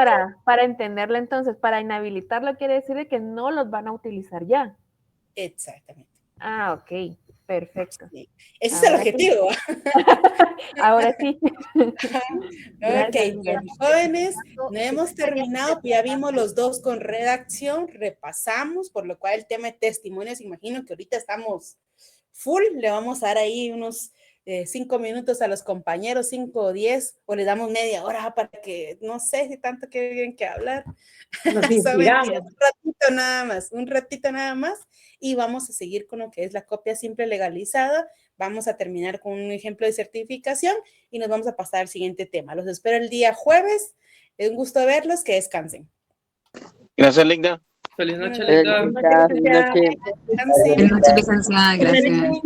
para entenderlo entonces, para inhabilitarlo quiere decir de que no los van a utilizar ya. Exactamente. Ah, ok, perfecto. Sí. Ese es el objetivo. Ahora sí. Ok, bueno, jóvenes, no hemos terminado, ya vimos los dos con redacción, repasamos, por lo cual el tema de testimonios, imagino que ahorita estamos full, le vamos a dar ahí unos 5 minutos a los compañeros, 5 o 10, o les damos media hora para que, no sé si tanto quieren que hablar. Nos inspiramos. Un ratito nada más, y vamos a seguir con lo que es la copia simple legalizada. Vamos a terminar con un ejemplo de certificación y nos vamos a pasar al siguiente tema. Los espero el día jueves. Es un gusto verlos, que descansen. Gracias, Ligda. Feliz noche, Ligda. Feliz noche. Descansen. Feliz noche, licenciada. Gracias.